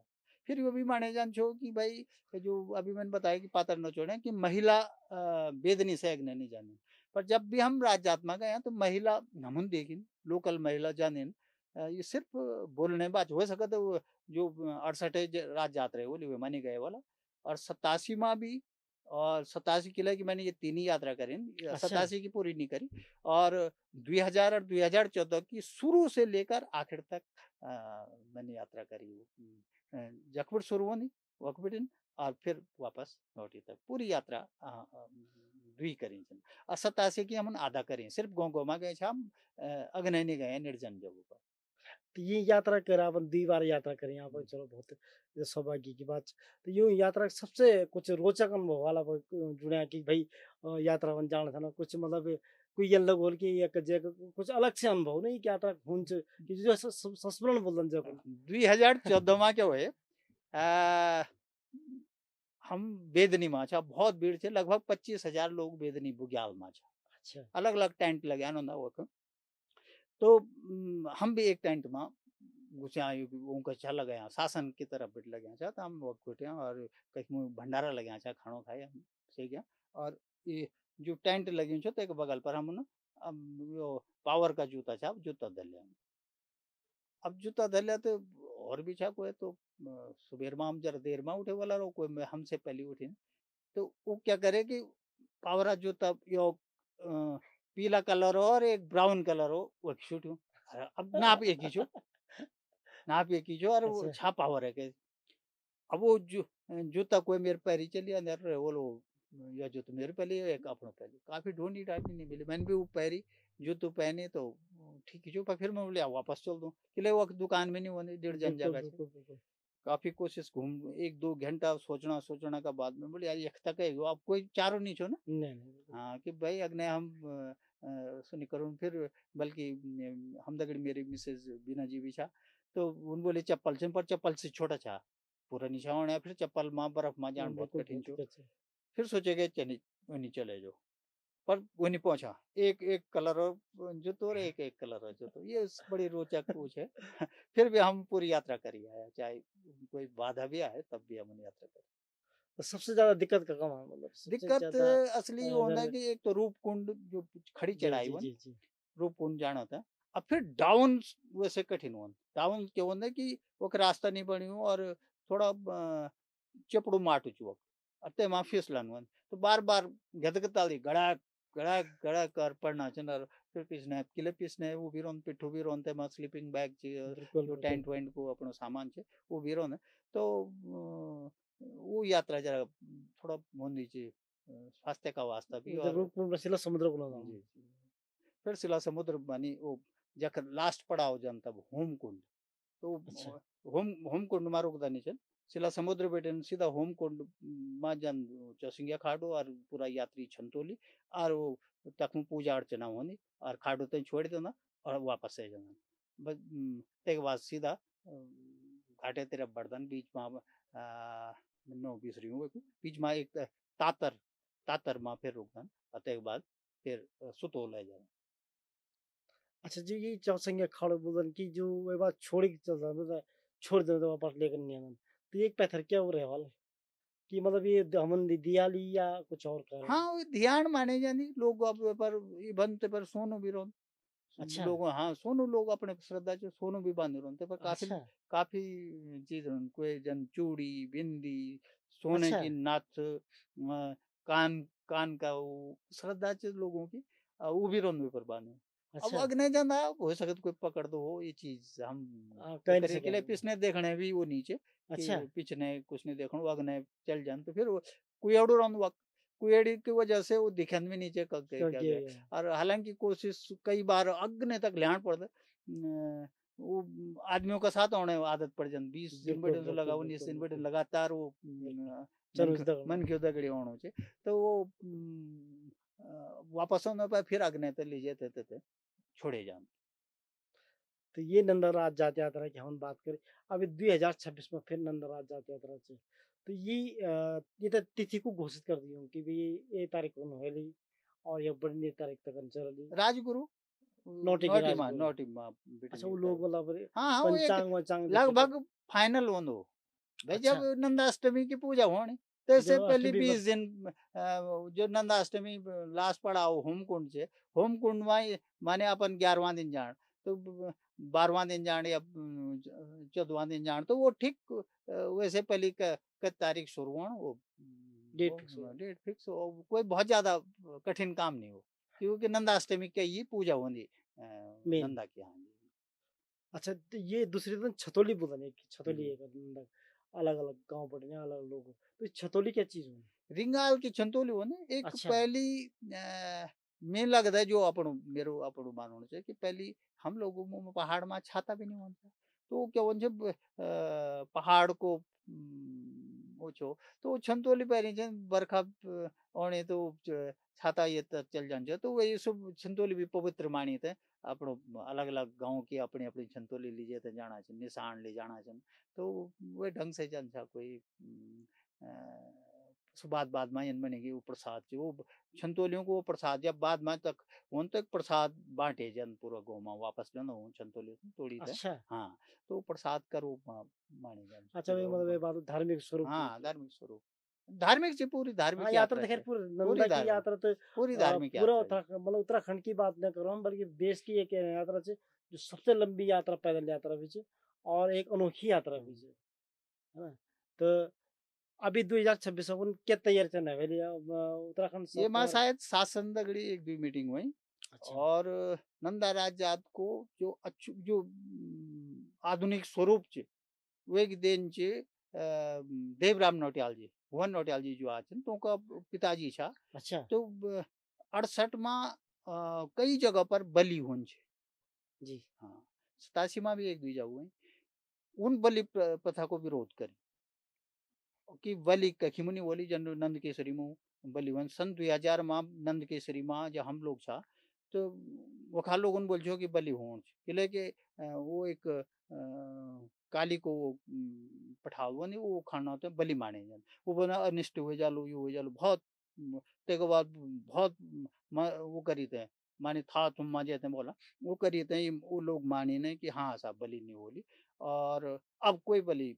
फिर वो भी माने जान छो कि भाई जो अभी मैंने बताया कि पातर न छोड़े कि महिला वेदनी से अग्नि नहीं जाने पर जब भी हम राज्यात्मा गए हैं तो महिला हम देखी लोकल महिला जाने ये सिर्फ बोलने बात हो सके तो जो 68 रात यात्रा है वो मानी गए वाला, और 87 में भी, और 87 किला की मैंने ये तीन ही यात्रा करी, अच्छा। 87 की पूरी नहीं करी, और 2000 और 2014 की शुरू से लेकर आखिर तक मैंने यात्रा करी। जखपुर शुरू होनी वकबिटिन, और फिर वापस लौटी तक पूरी यात्रा दुई करी छन। और 87 की हम आधा करी, सिर्फ गाँव में गए छे हम, अगने नहीं गए निर्जन जगह पर। तो ये यात्रा कर अपन 2 बार यात्रा करी यहाँ पर, चलो बहुत ये सौभाग्य की बात। तो यूँ यात्रा सबसे कुछ रोचक अनुभव वाला कोई जुड़िया कि भई यात्रा में जाना था ना कुछ मतलब कोई ये लग होल कि एक जगह कुछ अलग से अनुभव नहीं कि यात्रा हुन्छ कि जो संस्मरण बोलन जको। 2014 में क्या हुए, हम बेदनी में छा, बहुत भीड़ छे, लगभग 25,000 लोग बेदनी बुग्याल में छा, अच्छा, अलग अलग टेंट लगे आनंद वख। तो हम भी एक टेंट में घुसे आए, उनका अच्छा लगे यहाँ शासन की तरफ बैठ लगे छा, तो हम वक्त बैठे और कहीं भंडारा लगे छा, खानो खाए हम से गया। और ये जो टेंट लगी छो तो एक बगल पर हम वो पावर का जूता छा, जूता धर लिया। अब जूता धर लिया तो और भी छा कोई तो सुबेर में हम जरा देर में उठे वाला रहो, कोई हमसे पहले उठे, तो वो क्या करे कि पावरा जूता यो पीला कलर हो और एक ब्राउन कलर हो वो शूट हो। अब नाप एक ही छो, नाप एक ही छो, और वो अच्छा, छा पावर है के। अब वो जूता कोई मेरे पैरी चली अंदर वो लो, या जूता मेरे पहले एक अपना पहले, काफी ढूंढी टाइप नहीं मिली, मैंने भी वो पैरी जूतो पहने तो ठीक ही जो, पर फिर मैं बोले वापस चल दूं, कि वो दुकान में नहीं होने डेढ़ जन बिल्कुल, जगह से। बिल्कुल, बिल्कुल। काफी कोशिश घूम, एक दो घंटा सोचना सोचना का बाद में बोले यार एक तक है अब कोई चारों नहीं छो ना। नहीं, नहीं, बिल्कुल। हाँ कि भाई अगने हम सुनी करूँ फिर, बल्कि हम दगड़ी मेरी मिसेज बीना जी भी छा, तो उन बोले चप्पल से, पर चप्पल से छोटा छा, पूरा निशा होना, फिर चप्पल माँ बर्फ में हाँ, जान बहुत बिल्कुल, कठिन बहुत छो। दिक्कत है। फिर सोचे गए चले वहीं चले जाओ, पर वो नहीं पहुंचा, एक एक कलर और जूतो और एक एक कलर और जूतो, ये बड़ी रोचक पूछ है। फिर भी हम पूरी यात्रा करी आया, चाहे कोई बाधा भी आए तब भी हमने यात्रा करी। तो सबसे ज़्यादा दिक्कत का कहाँ मतलब सबसे दिक्कत ज़्यादा असली ये होता है अगर कि एक तो रूप कुंड जो खड़ी जी, चढ़ाई जी, वन, जी, जी। रूप कुंड जाना होता है। अब फिर डाउन वैसे कठिन होन, डाउन क्या होता है कि वो रास्ता नहीं बनी हो, और थोड़ा चपड़ू माटू चुवक, अते वहाँ फिसलन वन, तो बार बार गदगदाली गड़ाक गड़ाक गड़ाक कर पड़ना चंदर, फिर पिछने किले पिछने वो भी रोन पिट्ठू भी रोन ते में स्लीपिंग बैग बिल्कुल, जो बिल्कुल। टेंट वेंट को अपनो सामान छे वो भी रोन। तो वो यात्रा जरा थोड़ा मोंदी ची, स्वास्थ्य का वास्ता भी, मतलब और रूपकुंड बसिला समुद्र को जी, लगाऊँ। जी। फिर शिला समुद्र बनी वो, जख लास्ट पड़ाव जन तब होम कुंड, तो अच्छा, होम कुंड में रुकदा नहीं चल, शिला समुद्र बेटन सीधा होम कुंड में जन चौसिंगिया खाडो और पूरा यात्री छंतोली, और वो तक में पूजा अर्चना होनी, और खाडो तक छोड़ देना और वापस से जाना। बस तेके बाद सीधा घाटे तेरा बर्दन बीच में नो बीस रही हूँ बीच में एक तातर, तातर में फिर रुकन, और तेके बाद फिर सुतो ले जाना। अच्छा जी ये चौसंगिया खाड़ो बोलन की जो वे बात छोड़ के चल रहा मतलब छोड़ दे तो वापस लेकर नहीं आना। तो एक पैथर क्या हो रहा वाला कि मतलब ये हमन दियाली या कुछ और कारण? हाँ, वो ध्यान माने जानी लोग अब पर ये बनते पर सोनू भी रोन, अच्छा, लोग हाँ सोनू लोग अपने श्रद्धा जो सोनू भी बांधे रोनते पर काफी अच्छा, काफी चीज रोन, कोई जन चूड़ी बिंदी सोने अच्छा, की नथ, कान कान का वो श्रद्धा च लोगों की, वो भी रोन पर बांधे। अब अच्छा। अगने जाना हो सके तो कोई पकड़ दो हो ये चीज हम कह नहीं करे के सके लिए हम। पिछने देखने भी वो नीचे अच्छा, कि पिछने कुछ नहीं देखो अगने चल जान, तो फिर वो कुएड़ो रोन कुएड़ी की वजह से वो दिखन भी नीचे कग गए क्या क्योंकि गए। और हालांकि कोशिश कई बार अग्नि तक ल्याण पड़ता वो आदमियों का साथ होने आदत पड़ जाती, 20 दिन बिल्कुल, बैठे तो बिल्कुल, लगा 19 दिन बिल्कुल, बैठे बिल्कुल, लगातार वो बिल्कुल। मन चलो इधर मन क्यों दगड़ी होना चाहिए, तो वो वापस होने पर फिर अग्नि तक लीजिए थे छोड़े जान। तो ये नंदराज जात यात्रा की हम बात करें अभी 2026 में फिर नंदराज जात यात्रा से तो ये तो तिथि को घोषित कर दी हूँ कि भी ये तारीख को होली और ये बड़ी तारीख तक चली राजगुरु नौटे के राजगुरु नोटी माँ अच्छा बिटनी वो तारीख। लोग मतलब हाँ हाँ वो एक पंचांग वंचांग देखे तो लगभग फाइनल होनो भाई, जब अच्छा नंदाष्टमी की पूजा होनी तो इससे जो पहले अष्टमी 20 दिन जो नंदाष्टमी लास्ट पड़ा हो होम कुंड से, होम कुंड में माने अपन 11वां दिन जान, तो 12वां दिन जाण या 14वां दिन जाण, तो वो ठीक वैसे पहले क तारीख शुरू होण, वो डेट फिक्स हो। डेट फिक्स हो, कोई बहुत ज़्यादा कठिन काम नहीं हो, क्योंकि नंदाष्टमी की ही पूजा होंदी मेन। नंदा की। हाँ जी। अच्छा, तो ये दूसरे दिन छतौली बोलते हैं कि छतौली हम्म। एक मतलब अलग-अलग गाँव पड़े हैं, अलग लोग। तो ये छतौली क्या चीज़ हुई? रिंगाल की छंतोली हो ने एक अच्छा, पहली मैं लगता है जो अपन मेरो अपन मानव से कि पहली हम लोगों में पहाड़ में छाता भी नहीं होता, तो क्या वो जब पहाड़ को वो छो तो छंतोली पहली जन बरखा ओणे तो छाता ये चल जान जो, तो वही सब छंतोली भी पवित्र मानी थे। अपनो अलग अलग गांव की अपनी अपनी छंतोली लीजिए थे जाना चाहिए, निशान ले जाना चाहिए, तो वे ढंग से जन सा कोई सो बाद में इन बनेगी वो प्रसाद जो वो छंतोलियों को वो प्रसाद जब बाद में तक उन तक प्रसाद बांटे जन पूरा गौ में वापस लेना हूँ छंतोलियों तो थोड़ी थे। अच्छा। हाँ, तो प्रसाद का रूप माने जन अच्छा, पूरा ये मतलब ये उनको। बात धार्मिक स्वरूप हुई हाँ, थी। धार्मिक स्वरूप, धार्मिक से पूरी हाँ, धार्मिक यात्रा यात्रा तो ख़ैर से, पूरी पूरी नंदा की यात्रा तो पूरी धार्मिक पूरा यात्रा है। उत्तराखंड मतलब उत्तराखंड की बात नहीं कर रहा हूँ, बल्कि देश की एक यात्रा है जो सबसे लंबी यात्रा पैदल यात्रा भी है और एक अनोखी यात्रा भी है ना? तो अभी 2026 में क्या तैयारी चल रहा है उत्तराखंड ये माँ सरकार? शायद शासन दगड़ी एक भी मीटिंग हुई, अच्छा, और नंदा राज को जो अच्छु जो आधुनिक स्वरूप च वेग देन चे देवराम नौटियाल जी, भुवन नौटियाल जी जो आछन तो उनका पिताजी छा, अच्छा, तो 68 में कई जगह पर बलि हुन छे। जी, हाँ, 87 में भी एक बीजा हुए, उन बलि प्रथा को विरोध करी कि बलि कखी मुनि बोली जन नंद केसरी में बलि हुन सन 2000 में नंद केसरी में जब हम लोग छा, तो वखा लोगन बोल छो कि बलि होन किले के वो एक काली को पठाव वो नहीं वो खाना होता है बलि माने जन, वो बना अनिष्ट हुए जालो ये हुए जालो बहुत ते के बाद बहुत वो करी थे, माने था तुम माजे थे बोला, वो करी थे वो लोग माने ने कि हाँ साहब बलि नहीं होली, और अब कोई बलि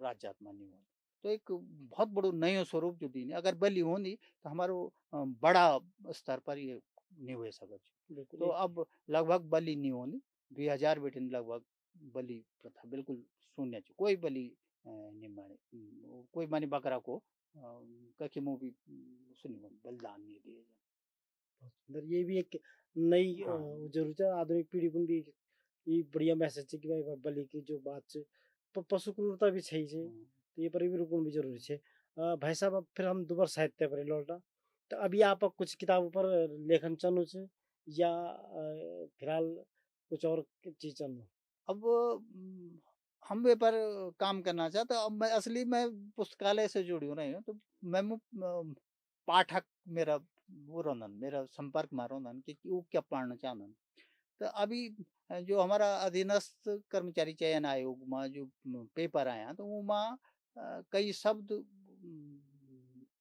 रात जात में नहीं होली, तो एक बहुत बड़ो नयो स्वरूप जो दीने अगर बलि होंदी तो हमारो बड़ा स्तर पर ये नहीं हो सकत। बिल्कुल तो एक अब लगभग बलि नहीं होनी, 2000 बेटिन लगभग बलि प्रथा बिल्कुल शून्य छ, कोई बलि नहीं माने, कोई माने बकरा को कखी मुँह भी सुनी बलिदान नहीं दिए जाए। बहुत सुंदर ये भी एक नई हाँ। ज़रूरत है आधुनिक पीढ़ी को भी ये बढ़िया मैसेज है कि भाई बलि की जो बात है पशु क्रूरता भी सही है हम्म। तो ये पर भी रुकन भी जरूरी है। भाई साहब अब फिर हम दोबारा साहित्य पर लौटा तो अभी आप कुछ किताबों पर लेखन चलू से या फिलहाल कुछ और चीज चलू? अब हम वे पर काम करना चाहते, अब मैं असली मैं पुस्तकालय से जुड़ी हूँ नहीं हूँ, तो मैं पाठक मेरा वो रोंदन मेरा संपर्क में रोंदन कि वो क्या पढ़ना चाहन, तो अभी जो हमारा अधीनस्थ कर्मचारी चयन आयोग में जो पेपर आया तो वो में कई शब्द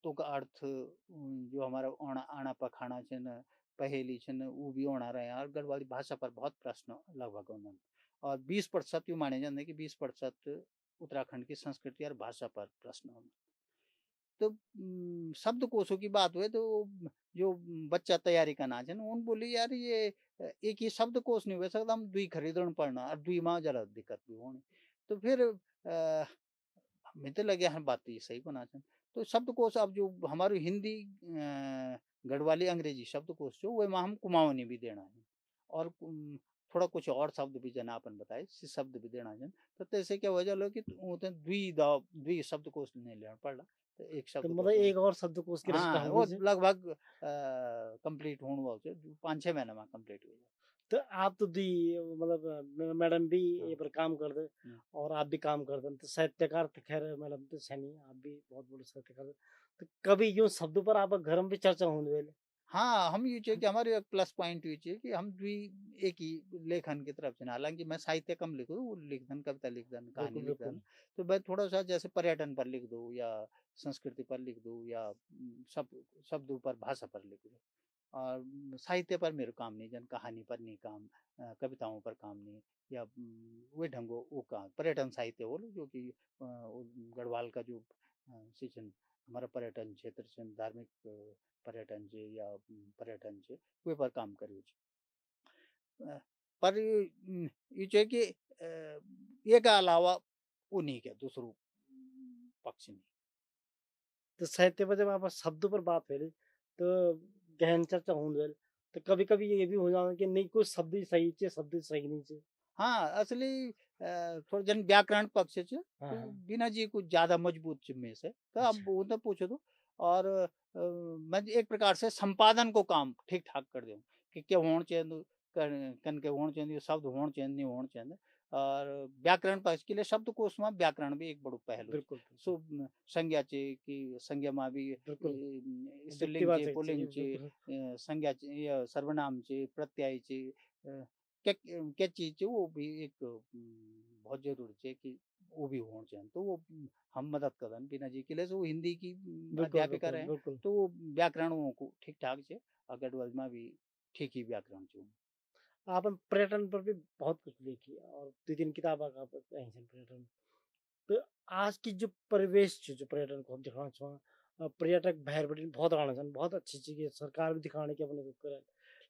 तो का अर्थ जो हमारा आना आना पखाना छन पहेली छन वो भी होना रहे हैं, और गढ़वाली भाषा पर बहुत प्रश्न लगभग उन्होंने, और 20% यूँ माने जाते हैं कि 20% उत्तराखंड की संस्कृति और भाषा पर प्रश्न होना। तो शब्दकोशों की बात हुए तो जो बच्चा तैयारी करना चाहे उन बोली यार ये एक ही शब्दकोश नहीं हो सकता, हम दुई खरीदण पड़ना और दुई माँ जरा दिक्कत भी होनी, तो फिर हमें तो लगे हाँ बात तो ये सही बना चाहिए, तो शब्दकोश अब जो हमारी हिंदी गढ़वाली अंग्रेजी शब्दकोश जो वो हम कुमाऊनी भी देना है, और थोड़ा कुछ और शब्द भी जना अपन बताए शब्द भी देना है, तो तैसे क्या वजह लो कि द्वि शब्दकोश नहीं लेना पड़ा, तो एक तो शब्दकोश मतलब में एक और शब्दकोश की रचना हाँ होगी वो जी। लगभग कंप्लीट होने वाला 5-6 महीने में कंप्लीट हो जाए। तो आप तो दी मतलब मैडम भी हाँ। ये पर काम कर दे और आप भी काम कर दे तो साहित्यकार तो खैर मैडम तो है नहीं आप भी बहुत बड़े साहित्यकार हो। तो कभी यूं शब्दों पर आप घर में भी चर्चा होने वाले? हाँ, हम ये चाहिए कि हमारे एक प्लस पॉइंट ये चाहिए कि हम द्वि एक ही लेखन की तरफ से ना, हालाँकि मैं साहित्य कम लिखूँ, वो लिखदन, कविता लिखदन, कहानी बिल्कुल बिल्कुल। लिखदन, तो मैं थोड़ा-सा जैसे पर्यटन पर लिख दूँ या संस्कृति पर लिख दूँ या शब्दों पर, भाषा पर लिख दूँ। और साहित्य पर मेरो काम नहीं, जन कहानी पर नहीं काम, कविताओं पर काम नहीं, या वे ढंगो वो काम पर्यटन साहित्य बोलो जो कि वो गढ़वाल का जो सिंचन हमारा पर्यटन क्षेत्र છે धार्मिक पर्यटन છે या पर्यटन છે કોઈ પર કામ કર્યું છે। पर ये छे कि एका अलावा उन्हीं के दूसरों पक्ष नहीं। तो साहित्य पर जब आप शब्दों पर बात करी तो गहन चर्चा होने वाली तो कभी कभी ये भी हो जाना कि नहीं कुछ शब्द ही सही छे शब्द ही सही नहीं छे। हाँ, असली थोड़ा जन व्याकरण पक्ष छ, हाँ तो हाँ। बिना जी कुछ ज़्यादा मजबूत छ में से, तो अब अच्छा। वो तो पूछो तो और मैं एक प्रकार से संपादन को काम ठीक-ठाक कर दूँ कि क्या होण चेंदु, कन के होण चेंदु, शब्द होण चेंद, नहीं होण चेंद और व्याकरण पक्ष के लिए शब्दकोश में व्याकरण भी एक बड़ो पहलू छ। बिल्कुल बिल्कुल। सो संज्ञा चे कि संज्ञा में भी बिल्कुल स्त्रीलिंग चे, व्यक्तिवाचक पुल्लिंग चाहिए चे, बिल्कुल। संज्ञा चे या सर्वनाम चे, प्रत्यय चे क्या क्या चीज़ है वो भी एक बहुत ज़रूरी है कि वो भी होना चाहिए तो वो हम मदद करन बिना जी के लिए जो हिंदी की बिल्कुल अध्यापिका बिल्कुल रहे बिल्कुल। तो वो व्याकरणों को ठीक ठाक से अगर में भी ठीक ही व्याकरण छे। आपन पर्यटन पर भी बहुत कुछ लिखी और 2-3 किताबा का ऐसन पर्यटन। तो आज की जो परिवेश छ जो पर्यटन को हम दिखाना छा पर्यटक भैर बिटिन बहुत आना छन, बहुत अच्छी चीज़ सरकार भी दिखाने की अपने को करे।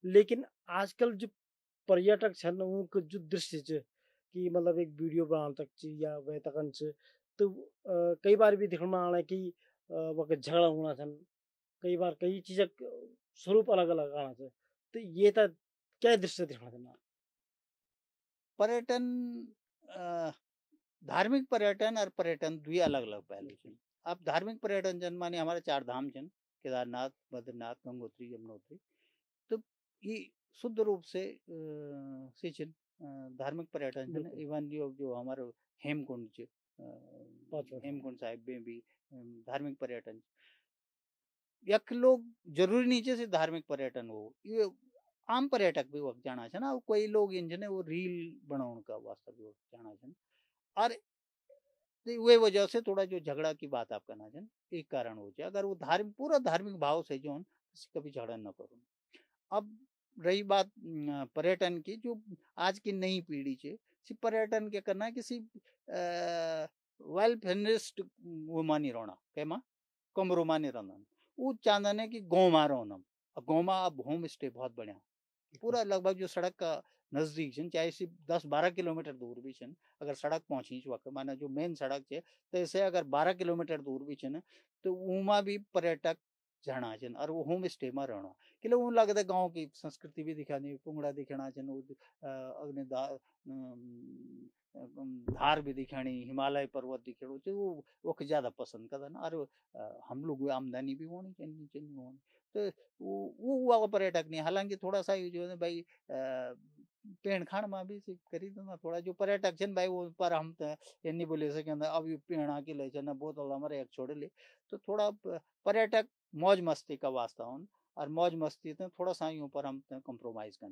लेकिन आजकल जो पर्यटक छन उनको जो दृश्य छ कि मतलब एक वीडियो बनाण तक छ या वे तकन छ तो कई बार भी दिखण में आना कि वख झगड़ा होना छन। कई बार कई चीज़ स्वरूप अलग-अलग आना छ। तो ये त क्या दृश्य दिखणा छन आप? पर्यटन अ, धार्मिक पर्यटन और पर्यटन दुई अलग-अलग पहलू छन। अब धार्मिक पर्यटन जन माने हमारे 4 धाम छन, केदारनाथ, बद्रीनाथ, गंगोत्री, यमुनोत्री। तो ये शुद्ध रूप से से छन धार्मिक पर्यटन छन बिल्कुल, इवन जो हमारो हेमकुंड छ पाँचवाँ धाम। हेमकुंड साहिब में भी धार्मिक पर्यटन यख लोग जरूरी नीचे से धार्मिक पर्यटन हो ये आम पर्यटक भी वक्त जाना छन और कोई लोग इन जने वो रील बनाउन का वास्ता भी वक्त जाना छन और तो वे वजह से थोड़ा जो झगड़ा की बात आप करना छन एक कारण हो जाए अगर वो धार्मिक पूरा धार्मिक भाव से जो कभी झगड़ा न करो। अब रही बात पर्यटन की जो आज की नई पीढ़ी छे सिर्फ पर्यटन के करना किसी वेल फिनिश्ड वो मानी रोना केमा कमरो मानी रहना वो चांदन है कि गाँव में रोनम गाँव में अब होम स्टे बहुत बढ़िया बिल्कुल, पूरा लगभग जो सड़क का नजदीक छन चाहे सिर्फ 10-12 किलोमीटर दूर भी छन अगर सड़क पहुंची वक्त माना जो मेन सड़क है तो ऐसे अगर 12 किलोमीटर दूर भी छन तो उमा भी पर्यटक जाना छन और वो होम स्टे में रहना कि वो लगता गाँव की संस्कृति भी दिखानी पुंगड़ा दिखाना छन अग्नि धार भी दिखानी हिमालय पर्वत दिखेड़ो तो वो ज्यादा पसंद करन और हम लोग आमदनी भी होनी चाहिए चाहिए होनी तो वो वाला पर्यटक नहीं हालांकि थोड़ा सा ये जो है भाई पेड़ खाण में भी से करी दो ना थोड़ा जो पर्यटक छन भाई वो पर हम ये नहीं बोले सके अब ये पेड़ के ले चना बोतल हमारे एक छोड़ ले तो थोड़ा पर्यटक मौज मस्ती का वास्ता हो और मौज मस्ती तो थोड़ा सा यूं पर हम कॉम्प्रोमाइज कर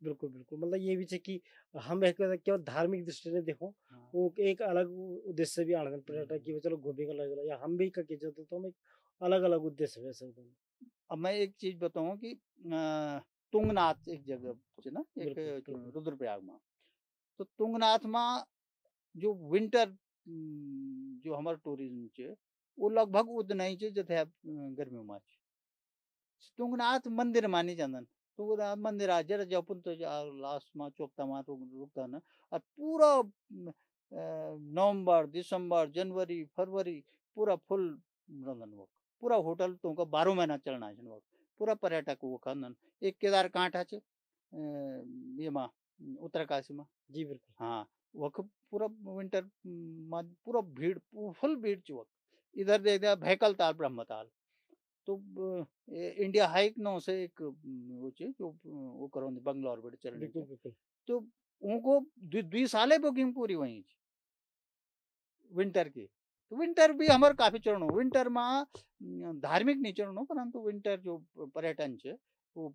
बिल्कुल, बिल्कुल। मतलब ये भी छे कि हम एक केवल धार्मिक दृष्टि से देखो, हाँ वो एक अलग उद्देश्य से भी आना छन पर्यटक हम्म। कि चलो घूमे का लगे या हम भी कके जतो तो हम एक अलग-अलग उद्देश्य रह सकदन। अब मैं एक चीज बताऊं कि तुंगनाथ एक जगह है ना एक बिल्कुल, बिल्कुल। रुद्रप्रयाग में तो तुंगनाथ में जो विंटर जो हमारा टूरिज्म छे वो लगभग उतना ही छे जथे गर्मी में छे तुंगनाथ मंदिर मानी जांदन तुंगनाथ मंदिर आ जरा जपुन तो लास्ट में चौकता में रुकता ना और पूरा नवंबर दिसंबर जनवरी फरवरी पूरा फुल रंदन वो पूरा होटल तुमको 12 महीना चलना है वो पूरा पर्यटक वो खंदन एक केदार कांठा छे ये में उत्तरकाशी में जी, बिल्कुल। हाँ वख पूरा विंटर पूरा भीड़ फुल भीड़ च वख इधर देख दिया भैकल ताल ब्रह्मताल तो इंडिया हाइक नो से एक वो छे जो वो करो बंगलोर बड़े चलने बिल्कुल, छे बिल्कुल। तो उनको 2 साल बुकिंग पूरी वही विंटर की तो विंटर भी हमारे काफी चरणों विंटर में धार्मिक नहीं चरणों परंतु विंटर जो पर्यटन छे वो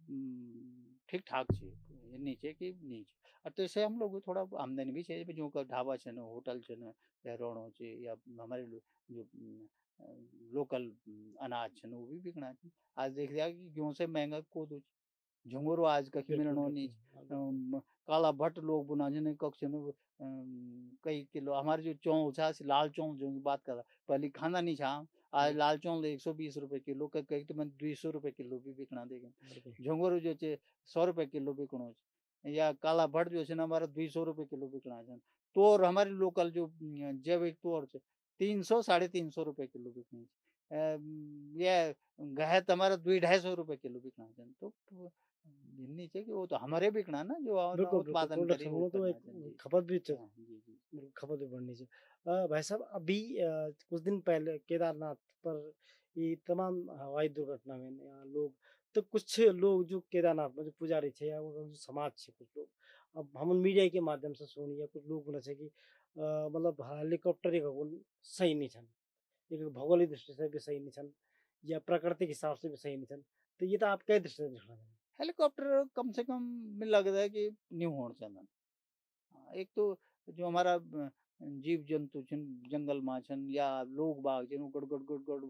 ठीक ठाक छे नीचे की नीचे और तो इससे हम लोग को थोड़ा आमदनी भी चाहिए जो का ढाबा छे न होटल छे न या रोडो छे या हमारे जो लोकल अनाज छे न वो भी बिकना छे आज देख दिया कि गेहूं से महंगा कोदो झंगोरो आज कखी बिल्कुल, मिलनो नहीं बिल्कुल। हाँ, बिल्कुल। काला भट्ट लोग बुना जने कक्ष न कई किलो हमारे जो चौल था लाल चौल जो की बात कर पहले खाना नहीं था आज बिल्कुल, लाल चौल 120 रुपए किलो कई तो मैं 200 रुपए किलो भी बिकना देगा बिल्कुल। झंगोरो जो छे 100 रुपए किलो बिकनो या काला भट्ट जो छे ने हमारा 200 रुपए किलो बिकना छन। तोर हमारे लोकल जो जैविक तोर छे 300 350 रुपए किलो बिकनी छे। ये गहत हमारा 200-250 रुपए किलो बिकना छन। तो नीचे कि वो तो हमारे बिकना ना जो बिल्कुल, बिल्कुल उत्पादन करी प्रोडक्शन वो में तो एक करना छन। जी। खपत भी हाँ, जी, जी। बिल्कुल, खपत भी बढ़नी चाहिए। भाई साहब अभी कुछ दिन पहले केदारनाथ पर ये तमाम हवाई दुर्घटना में यहाँ लोग तो कुछ लोग जो केदारनाथ में जो पुजारी थे या वो जो समाज छे कुछ लोग अब हम मीडिया के माध्यम से सुनी या कुछ लोग बोले छे कि मतलब हेलीकॉप्टर एक सही नहीं छन एक भौगोलिक दृष्टि से भी सही नहीं छन या प्राकृतिक हिसाब से भी सही नहीं छन तो ये तो आप कई दृष्टि से देखना चाहिए। हेलीकॉप्टर कम से कम मुझे लगता है कि न्यू होना चाहिए। हाँ, एक तो जो हमारा जीव जंतु छन जंगल में छन या लोग बाग छन गड़ गड़ गड़ गड़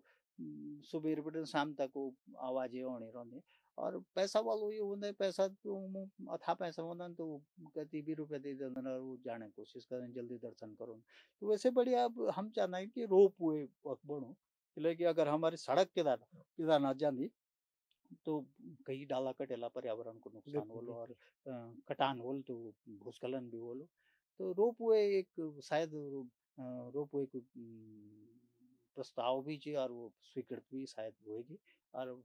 सुबह बटे शाम तक वो आवाजें होनी रहती और पैसा वालों ये होता है पैसा तो अथा पैसा होता है तो कति भी रुपए दे देते हैं और वो जाने की कोशिश करें जल्दी दर्शन करो तो वैसे बढ़िया अब हम चाहना है कि रोप वे बनो लेकिन अगर हमारी सड़क केदारनाथ जाती तो कई डाला कटेला पर्यावरण को नुकसान बिल्कुल होलो और बिल्कुल कटान होल तो भूस्खलन भी होलो तो रोपवे एक शायद रोपवे को प्रस्ताव भी छे और वो स्वीकृत भी शायद होएगी और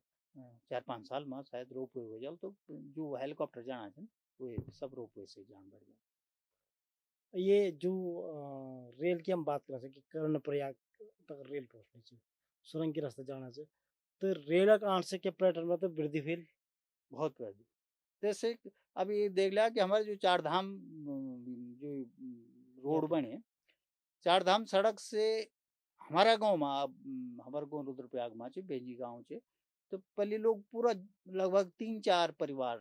4-5 साल में शायद रोपवे हो जाओ तो जो हेलीकॉप्टर जाना है वो सब रोपवे से जान बढ़ जाए। ये जो रेल की हम बात कर रहे थे कि कर्णप्रयाग तक रेल पहुंचनी चाहिए सुरंग के रास्ते जाना चाहिए तो रेलक आंट से के पर्यटन में तो वृद्धि हुई। बहुत बढ़िया जैसे अभी देख लिया कि हमारे जो चार धाम जो रोड यात्रा बने चार धाम सड़क से हमारा गांव में हमारा गांव रुद्रप्रयाग में छे बेंजी गांव छे तो पहले लोग पूरा लगभग 3-4 परिवार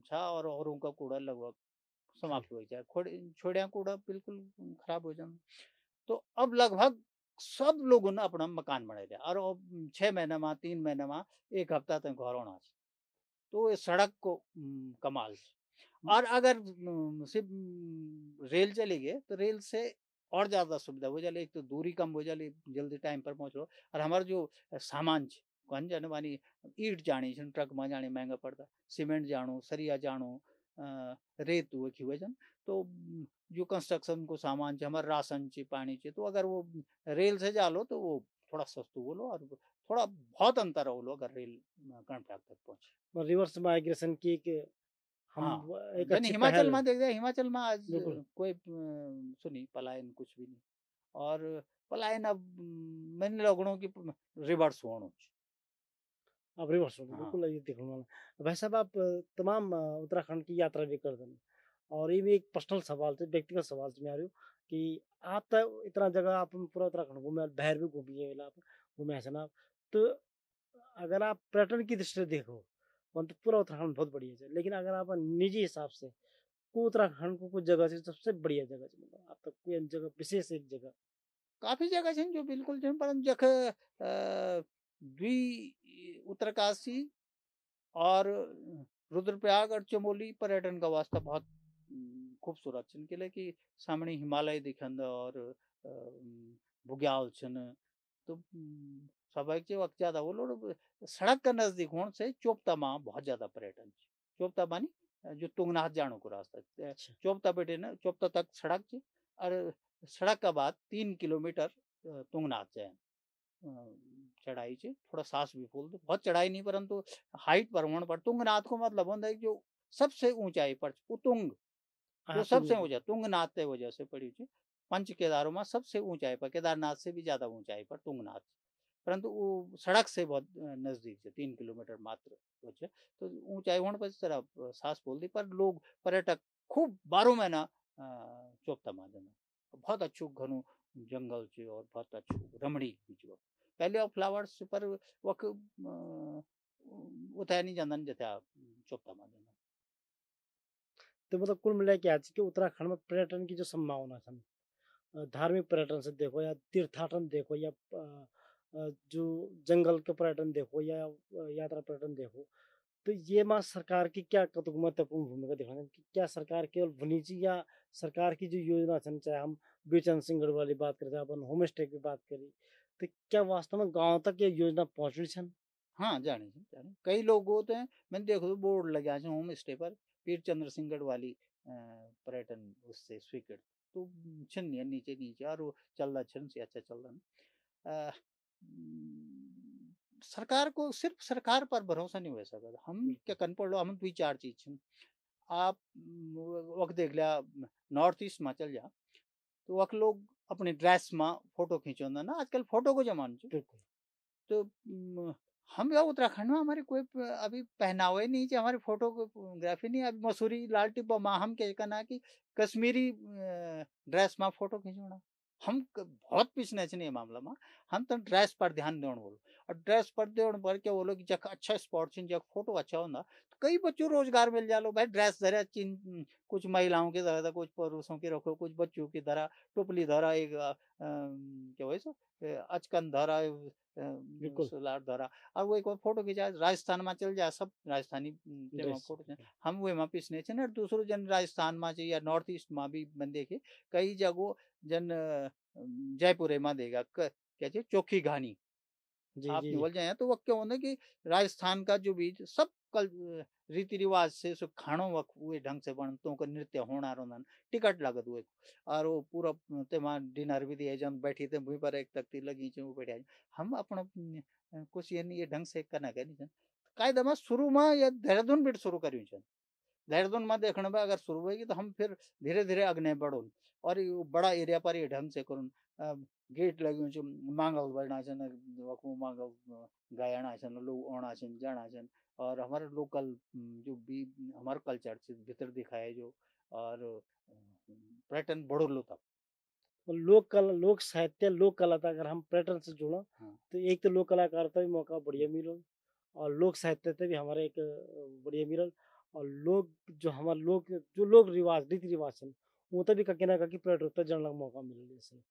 छा और औरों का कूड़ा लगभग खाली समाप्त हो जाए छोड़िया कूड़ा बिल्कुल खराब हो जाए तो अब लगभग सब लोगों ने अपना मकान बनाए लिया और अब 6 महीने में 3 महीने में एक हफ्ता तक घर होना छे तो ये सड़क को कमाल छे। और अगर सिर्फ रेल चली गए तो रेल से और ज्यादा सुविधा हो जाए एक तो दूरी कम हो जाए जल्दी टाइम पर पहुंचो और हमारा जो सामान छे कौन जाने वाली ईट जानी छे ट्रक में जाने महंगा पड़ता सीमेंट जानो सरिया जानो रेत हुए हुए जन तो जो कंस्ट्रक्शन को सामान छे हमारा राशन छे पानी छे तो अगर वो रेल से जा लो तो वो थोड़ा सस्तो बोलो और थोड़ा बहुत अंतर हो लो अगर रेल कर्णप्रयाग तक पहुंचे। रिवर्स माइग्रेशन की एक हम हाँ, एक जन अच्छी हिमाचल पहल में देख हिमाचल में आज बिल्कुल कोई सुनी पलायन कुछ भी नहीं और पलायन अब मैंने लगनों की रिवर्स होना आप रिवर्स होगी हाँ बिल्कुल ये देखने वाला वैसे अब आप तमाम उत्तराखंड की यात्रा भी कर दें और ये भी एक पर्सनल सवाल थे व्यक्तिगत सवाल से मैं आ रही हूँ कि आप तो इतना जगह आप पूरा उत्तराखंड घूमे बाहर भी घूमिए आप घूमे ऐसा ना तो अगर आप पर्यटन की दृष्टि से देखो तो पूरा उत्तराखंड बहुत बढ़िया है लेकिन अगर आप निजी हिसाब से को उत्तराखंड को कुछ जगह से सबसे बढ़िया जगह है, मतलब आप तक कोई जगह विशेष एक जगह काफी जगह छन जो बिल्कुल छन पर जख द्वि उत्तरकाशी और रुद्रप्रयाग और चमोली पर्यटन का वास्ता बहुत खूबसूरत छन के लिए कि सामने हिमालय दिखंद और बुग्याल छन तो स्वाभाविक से वक्त ज्यादा वो लोग सड़क का नजदीक होने से चोपता में बहुत ज्यादा पर्यटन छे चोपता मानी जो तुंगनाथ जाने को रास्ता अच्छा चोपता बेटे ना चोपता तक सड़क छे और सड़क का बाद 3 किलोमीटर तुंगनाथ जाए चढ़ाई छे थोड़ा सांस भी फूल दो बहुत चढ़ाई नहीं परंतु हाइट पर होने पर तुंगनाथ को मतलब होता है जो सबसे ऊंचाई पर उतुंग जो हाँ सबसे तुम ऊंचा तुंगनाथ ते वजह से पड़ी थी पंच केदारों में सबसे ऊंचाई पर केदारनाथ से भी ज्यादा ऊंचाई पर तुंगनाथ परंतु वो सड़क से बहुत नजदीक है 3 किलोमीटर मात्र वजह तो ऊंचाई होने पर जरा सांस फूल दी पर लोग पर्यटक खूब 12 महीना चोपता मादन बहुत अच्छू घनु जंगल छे और बहुत अच्छू रमणीक भी छे पहले और फ्लावर्स पर वक उताय नहीं जानन जता चोपता मादन तो मतलब कुल मिला के आज के उत्तराखंड में पर्यटन की जो संभावना है धार्मिक पर्यटन से देखो या तीर्थाटन देखो या जो जंगल के पर्यटन देखो या यात्रा पर्यटन देखो तो ये माँ सरकार की क्या कतुक महत्वपूर्ण भूमिका दिखाना कि क्या सरकार केवल वाणिज्य या सरकार की जो योजना छन चाहे हम बेचन सिंह गढ़वाल वाली बात करें अपन होम स्टे की बात करी तो क्या वास्तव में गांव तक ये योजना पहुंचनी छन। हाँ जाने कई लोग होते हैं मैंने देखो बोर्ड लगे हैं होम स्टे पर पीर चंद्र सिंह गढ़वाली पर्यटन उससे स्वीकृत तो छिन या नीचे नीचे और वो चल रहा छिन से अच्छा चल रहा सरकार को सिर्फ सरकार पर भरोसा नहीं हो सकता हम क्या बिल्कुल। कन पड़ो हम दुई चार चीज छिन आप वक्त देख लिया नॉर्थ ईस्ट में चल जा तो वख लोग अपने ड्रेस में फोटो खींचोंदा ना आजकल फोटो को जमाना छ बिल्कुल। तो हम यहाँ उत्तराखंड में हमारे कोई अभी पहनावे नहीं चाहिए हमारी फोटोग्राफी नहीं अभी मसूरी लाल टिब्बा में हम क्या कहना कि कश्मीरी ड्रेस में फोटो खींचोना बहुत पिछने से नहीं मामला में हम तो ड्रेस पर ध्यान देना बोलो और ड्रेस पर देने पर क्या बोलो कि जब अच्छा स्पॉट छिन जब फोटो अच्छा होना तो कई बच्चों रोजगार मिल जालो भाई ड्रेस धरा चिन कुछ महिलाओं की तरह कुछ पुरुषों की रखो कुछ बच्चों की तरह टोपली धरा एक क्या वैसे अचकन धरा बिल्कुल। सोलार धरा और वो एक बार फोटो खिंचा राजस्थान में चल जा सब राजस्थानी तेमा ड्रेस। फोटो छे हम वे में पिसने छे और दूसरो जन राजस्थान में या नॉर्थ ईस्ट में भी मन देखे कई जगह जन जयपुर में देगा क्या छे चोखी घानी जी, आप जी, जी। निवल जाए तो वो क्या होता है कि राजस्थान का जो भी सब कल रीति रिवाज से सो खानों वक हुए ढंग से बन तो नृत्य होना रोना टिकट लागत हुए और वो पूरा तेमा डिनर भी दिए जन बैठी थे वहीं पर एक तख्ती लगी जो बैठे हम अपना कुछ ये ढंग से करना करी छन कायदा में शुरू में या देहरादून बीट शुरू करी छन देहरादून में देखने में अगर शुरू होगी तो हम फिर धीरे धीरे अग्ने बढ़ो और ये बड़ा एरिया पर ये ढंग से करूँ गेट लग्युं छ मांगल बना छन वखु मांगल गायना छन लोग आना छन जाना छन और हमारे लोकल जो भी हमारा कल्चर से भीतर दिखाए जो और पर्यटन बढ़ो लो तब और लोक साहित्य, लोक कला था अगर हम पर्यटन से जुड़ा, हाँ तो एक तो लोक कलाकार का भी मौका बढ़िया मिलो और लोक साहित्य से भी हमारे एक बढ़िया मिलल और लोग जो हमारे लोग जो लोग रिवाज रीति रिवाज हैं वो तो भी कहीं ना कहीं पर्यटन से जानने का मौका मिलल जैसे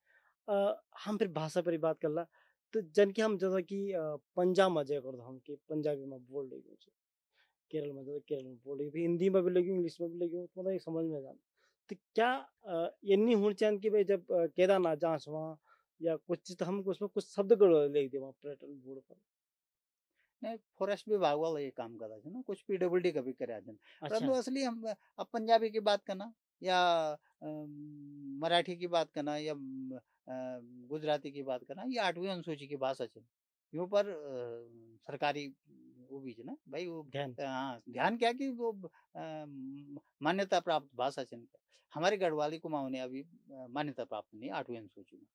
हम फिर भाषा पर ही बात कर ला तो जन के हम जैसा कि पंजाब में जय कर हम कि पंजाबी में बोल रही हूँ केरल में जैसे केरल में बोल रही फिर हिंदी में भी लगी इंग्लिश में भी लगी तो मतलब ये समझ में जाना तो क्या इन्नी होनी चाहिए कि भाई जब केदारनाथ जहाँ से वहाँ या कुछ चीज़ तो हम उसमें कुछ शब्द गड़बड़ लिख दे वहाँ पर्यटन बोर्ड पर। नहीं फॉरेस्ट विभाग वाला ये काम करा है ना कुछ पीडब्ल्यूडी का भी करा है अच्छा। परंतु असली हम अब पंजाबी की बात करना या मराठी की बात करना या गुजराती की बात करना ये 8वीं अनुसूची की भाषा है यूं पर सरकारी वो भी है ना भाई वो ध्यान। हाँ ध्यान क्या कि वो मान्यता प्राप्त भाषा है हमारे गढ़वाली कुमाऊं ने अभी मान्यता प्राप्त नहीं 8वीं अनुसूची में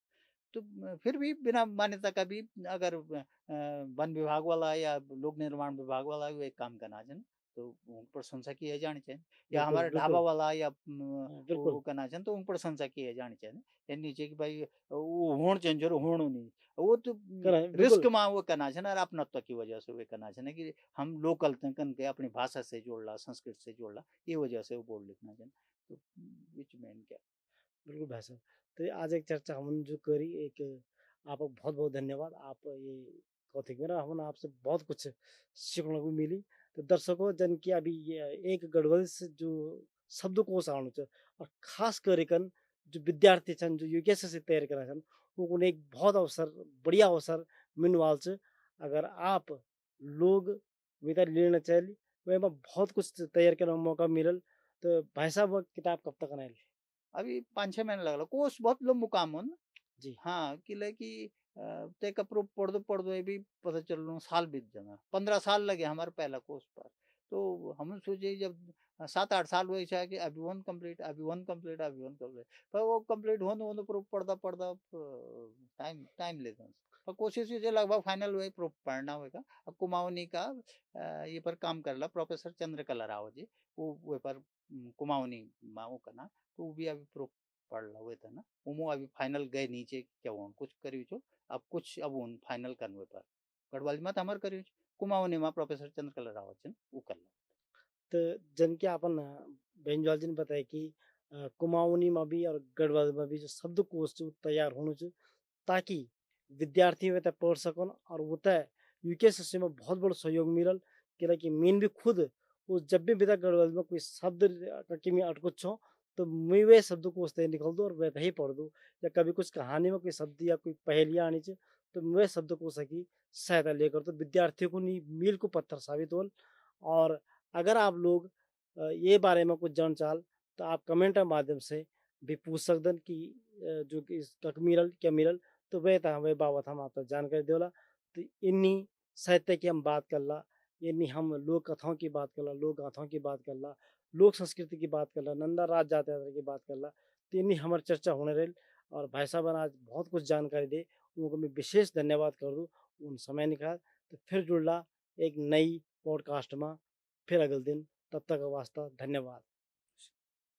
तो फिर भी बिना मान्यता का भी अगर वन विभाग वाला या लोक निर्माण विभाग वाला भी एक काम करना चाहिए तो उन प्रशंसा की जानी चाहिए या बिल्कुल, हमारे ढाबा बिल्कुल। वाला या हाँ, वो बिल्कुल। करना चाहिए तो उन प्रशंसा की जानी चाहिए या नीचे कि भाई वो होण चाहिए जो होण नहीं वो तो करें, रिस्क बिल्कुल। में वो करना चाहिए और अपनत्व की वजह से वो करना चाहिए कि हम लोकल तन के अपनी भाषा से जोड़ ला संस्कृत से जोड़ ला ये वजह से वो बोर्ड लिखना चाहिए तो विच में क्या बिल्कुल भाई साहब। तो आज एक चर्चा हमने जो करी एक आपको बहुत-बहुत धन्यवाद। आप ये कथी मेरा हमने आपसे बहुत कुछ सीखने को मिली। तो दर्शकों जन की अभी ये एक गढ़वाली से जो शब्दकोश आणु छ और खास करिकन जो विद्यार्थी छन जो यूकेएससी से तैयारी करा छन उन्हें एक बहुत अवसर बढ़िया अवसर मिलने वाल छ। अगर आप लोग विदा लेना चाहिए वह बहुत कुछ तैयार करने का मौका मिलल। तो भाई साहब वो किताब कब तक आने अभी 5-6 महीने लगला कोर्स बहुत लंबू काम हो ना जी। हाँ किले की ते कपड़ो पढ़ दो ये भी पता चल रहा साल बीत जाना 15 साल लगे हमारे पहला कोर्स पर तो हम सोचे जब 7-8 साल हुए चाहे कि अभी वन कंप्लीट अभी वन कंप्लीट अभी वन कंप्लीट पर वो कंप्लीट होने होने पर पढ़ता पढ़ता टाइम टाइम लेता है पर कोशिश ये लगभग फाइनल हुए पढ़ना होगा अब कुमाऊनी का ये पर काम कर ला प्रोफेसर चंद्रकला राव जी वो पर कुमाऊनी माओ करना तो वो भी अभी पढ़ ला हुए था ना उमो अभी फाइनल गए नीचे क्या हुआ कुछ करी छो अब कुछ अब उन फाइनल करने पर गढ़वाली में तो हमार करी कुमाऊनी में प्रोफेसर चंद्रकला राव जी वो कर ला तो जन के अपन बेंजॉल जी ने बताया कि कुमाऊनी में भी और गढ़वाल में भी जो शब्दकोश जो तैयार होना चाहिए ताकि विद्यार्थी वे तक पढ़ सकन और वो तय यूकेएससी में बहुत बड़ा सहयोग मिलल कि मीन भी खुद वो जब भी बेटा गढ़वाल में कोई शब्द कि मैं अटकुत छो तो मैं वे शब्दकोश तय निकल दो और वह ही पढ़ दूँ या कभी कुछ कहानी में कोई शब्द या कोई पहेलियाँ आनी चाहिए तो मैं शब्दकोश की सहायता लेकर तो विद्यार्थियों को नी मील को पत्थर साबित हो और अगर आप लोग ये बारे में कुछ जण चाल तो आप कमेंट के माध्यम से भी पूछ सकदन कि जो कि कख मिलल क्या मिलल, तो वे बाबत हम आपको जानकारी देवला। तो इन्हीं साहित्य की हम बात करला, इन्हीं हम लोक कथाओं की बात करला, लोक गाथाओं की बात करला, लोक संस्कृति की बात करला, नंदा राज जात यात्रा की बात करला। तो इन्हीं हमारी चर्चा होने रही। और भाई साहब ने आज बहुत कुछ जानकारी दे, उनको मैं विशेष धन्यवाद कर दूँ, उन समय निकाल। तो फिर जुड़ला एक नई पॉडकास्ट में, फिर अगले दिन। तब तक का वास्ता धन्यवाद।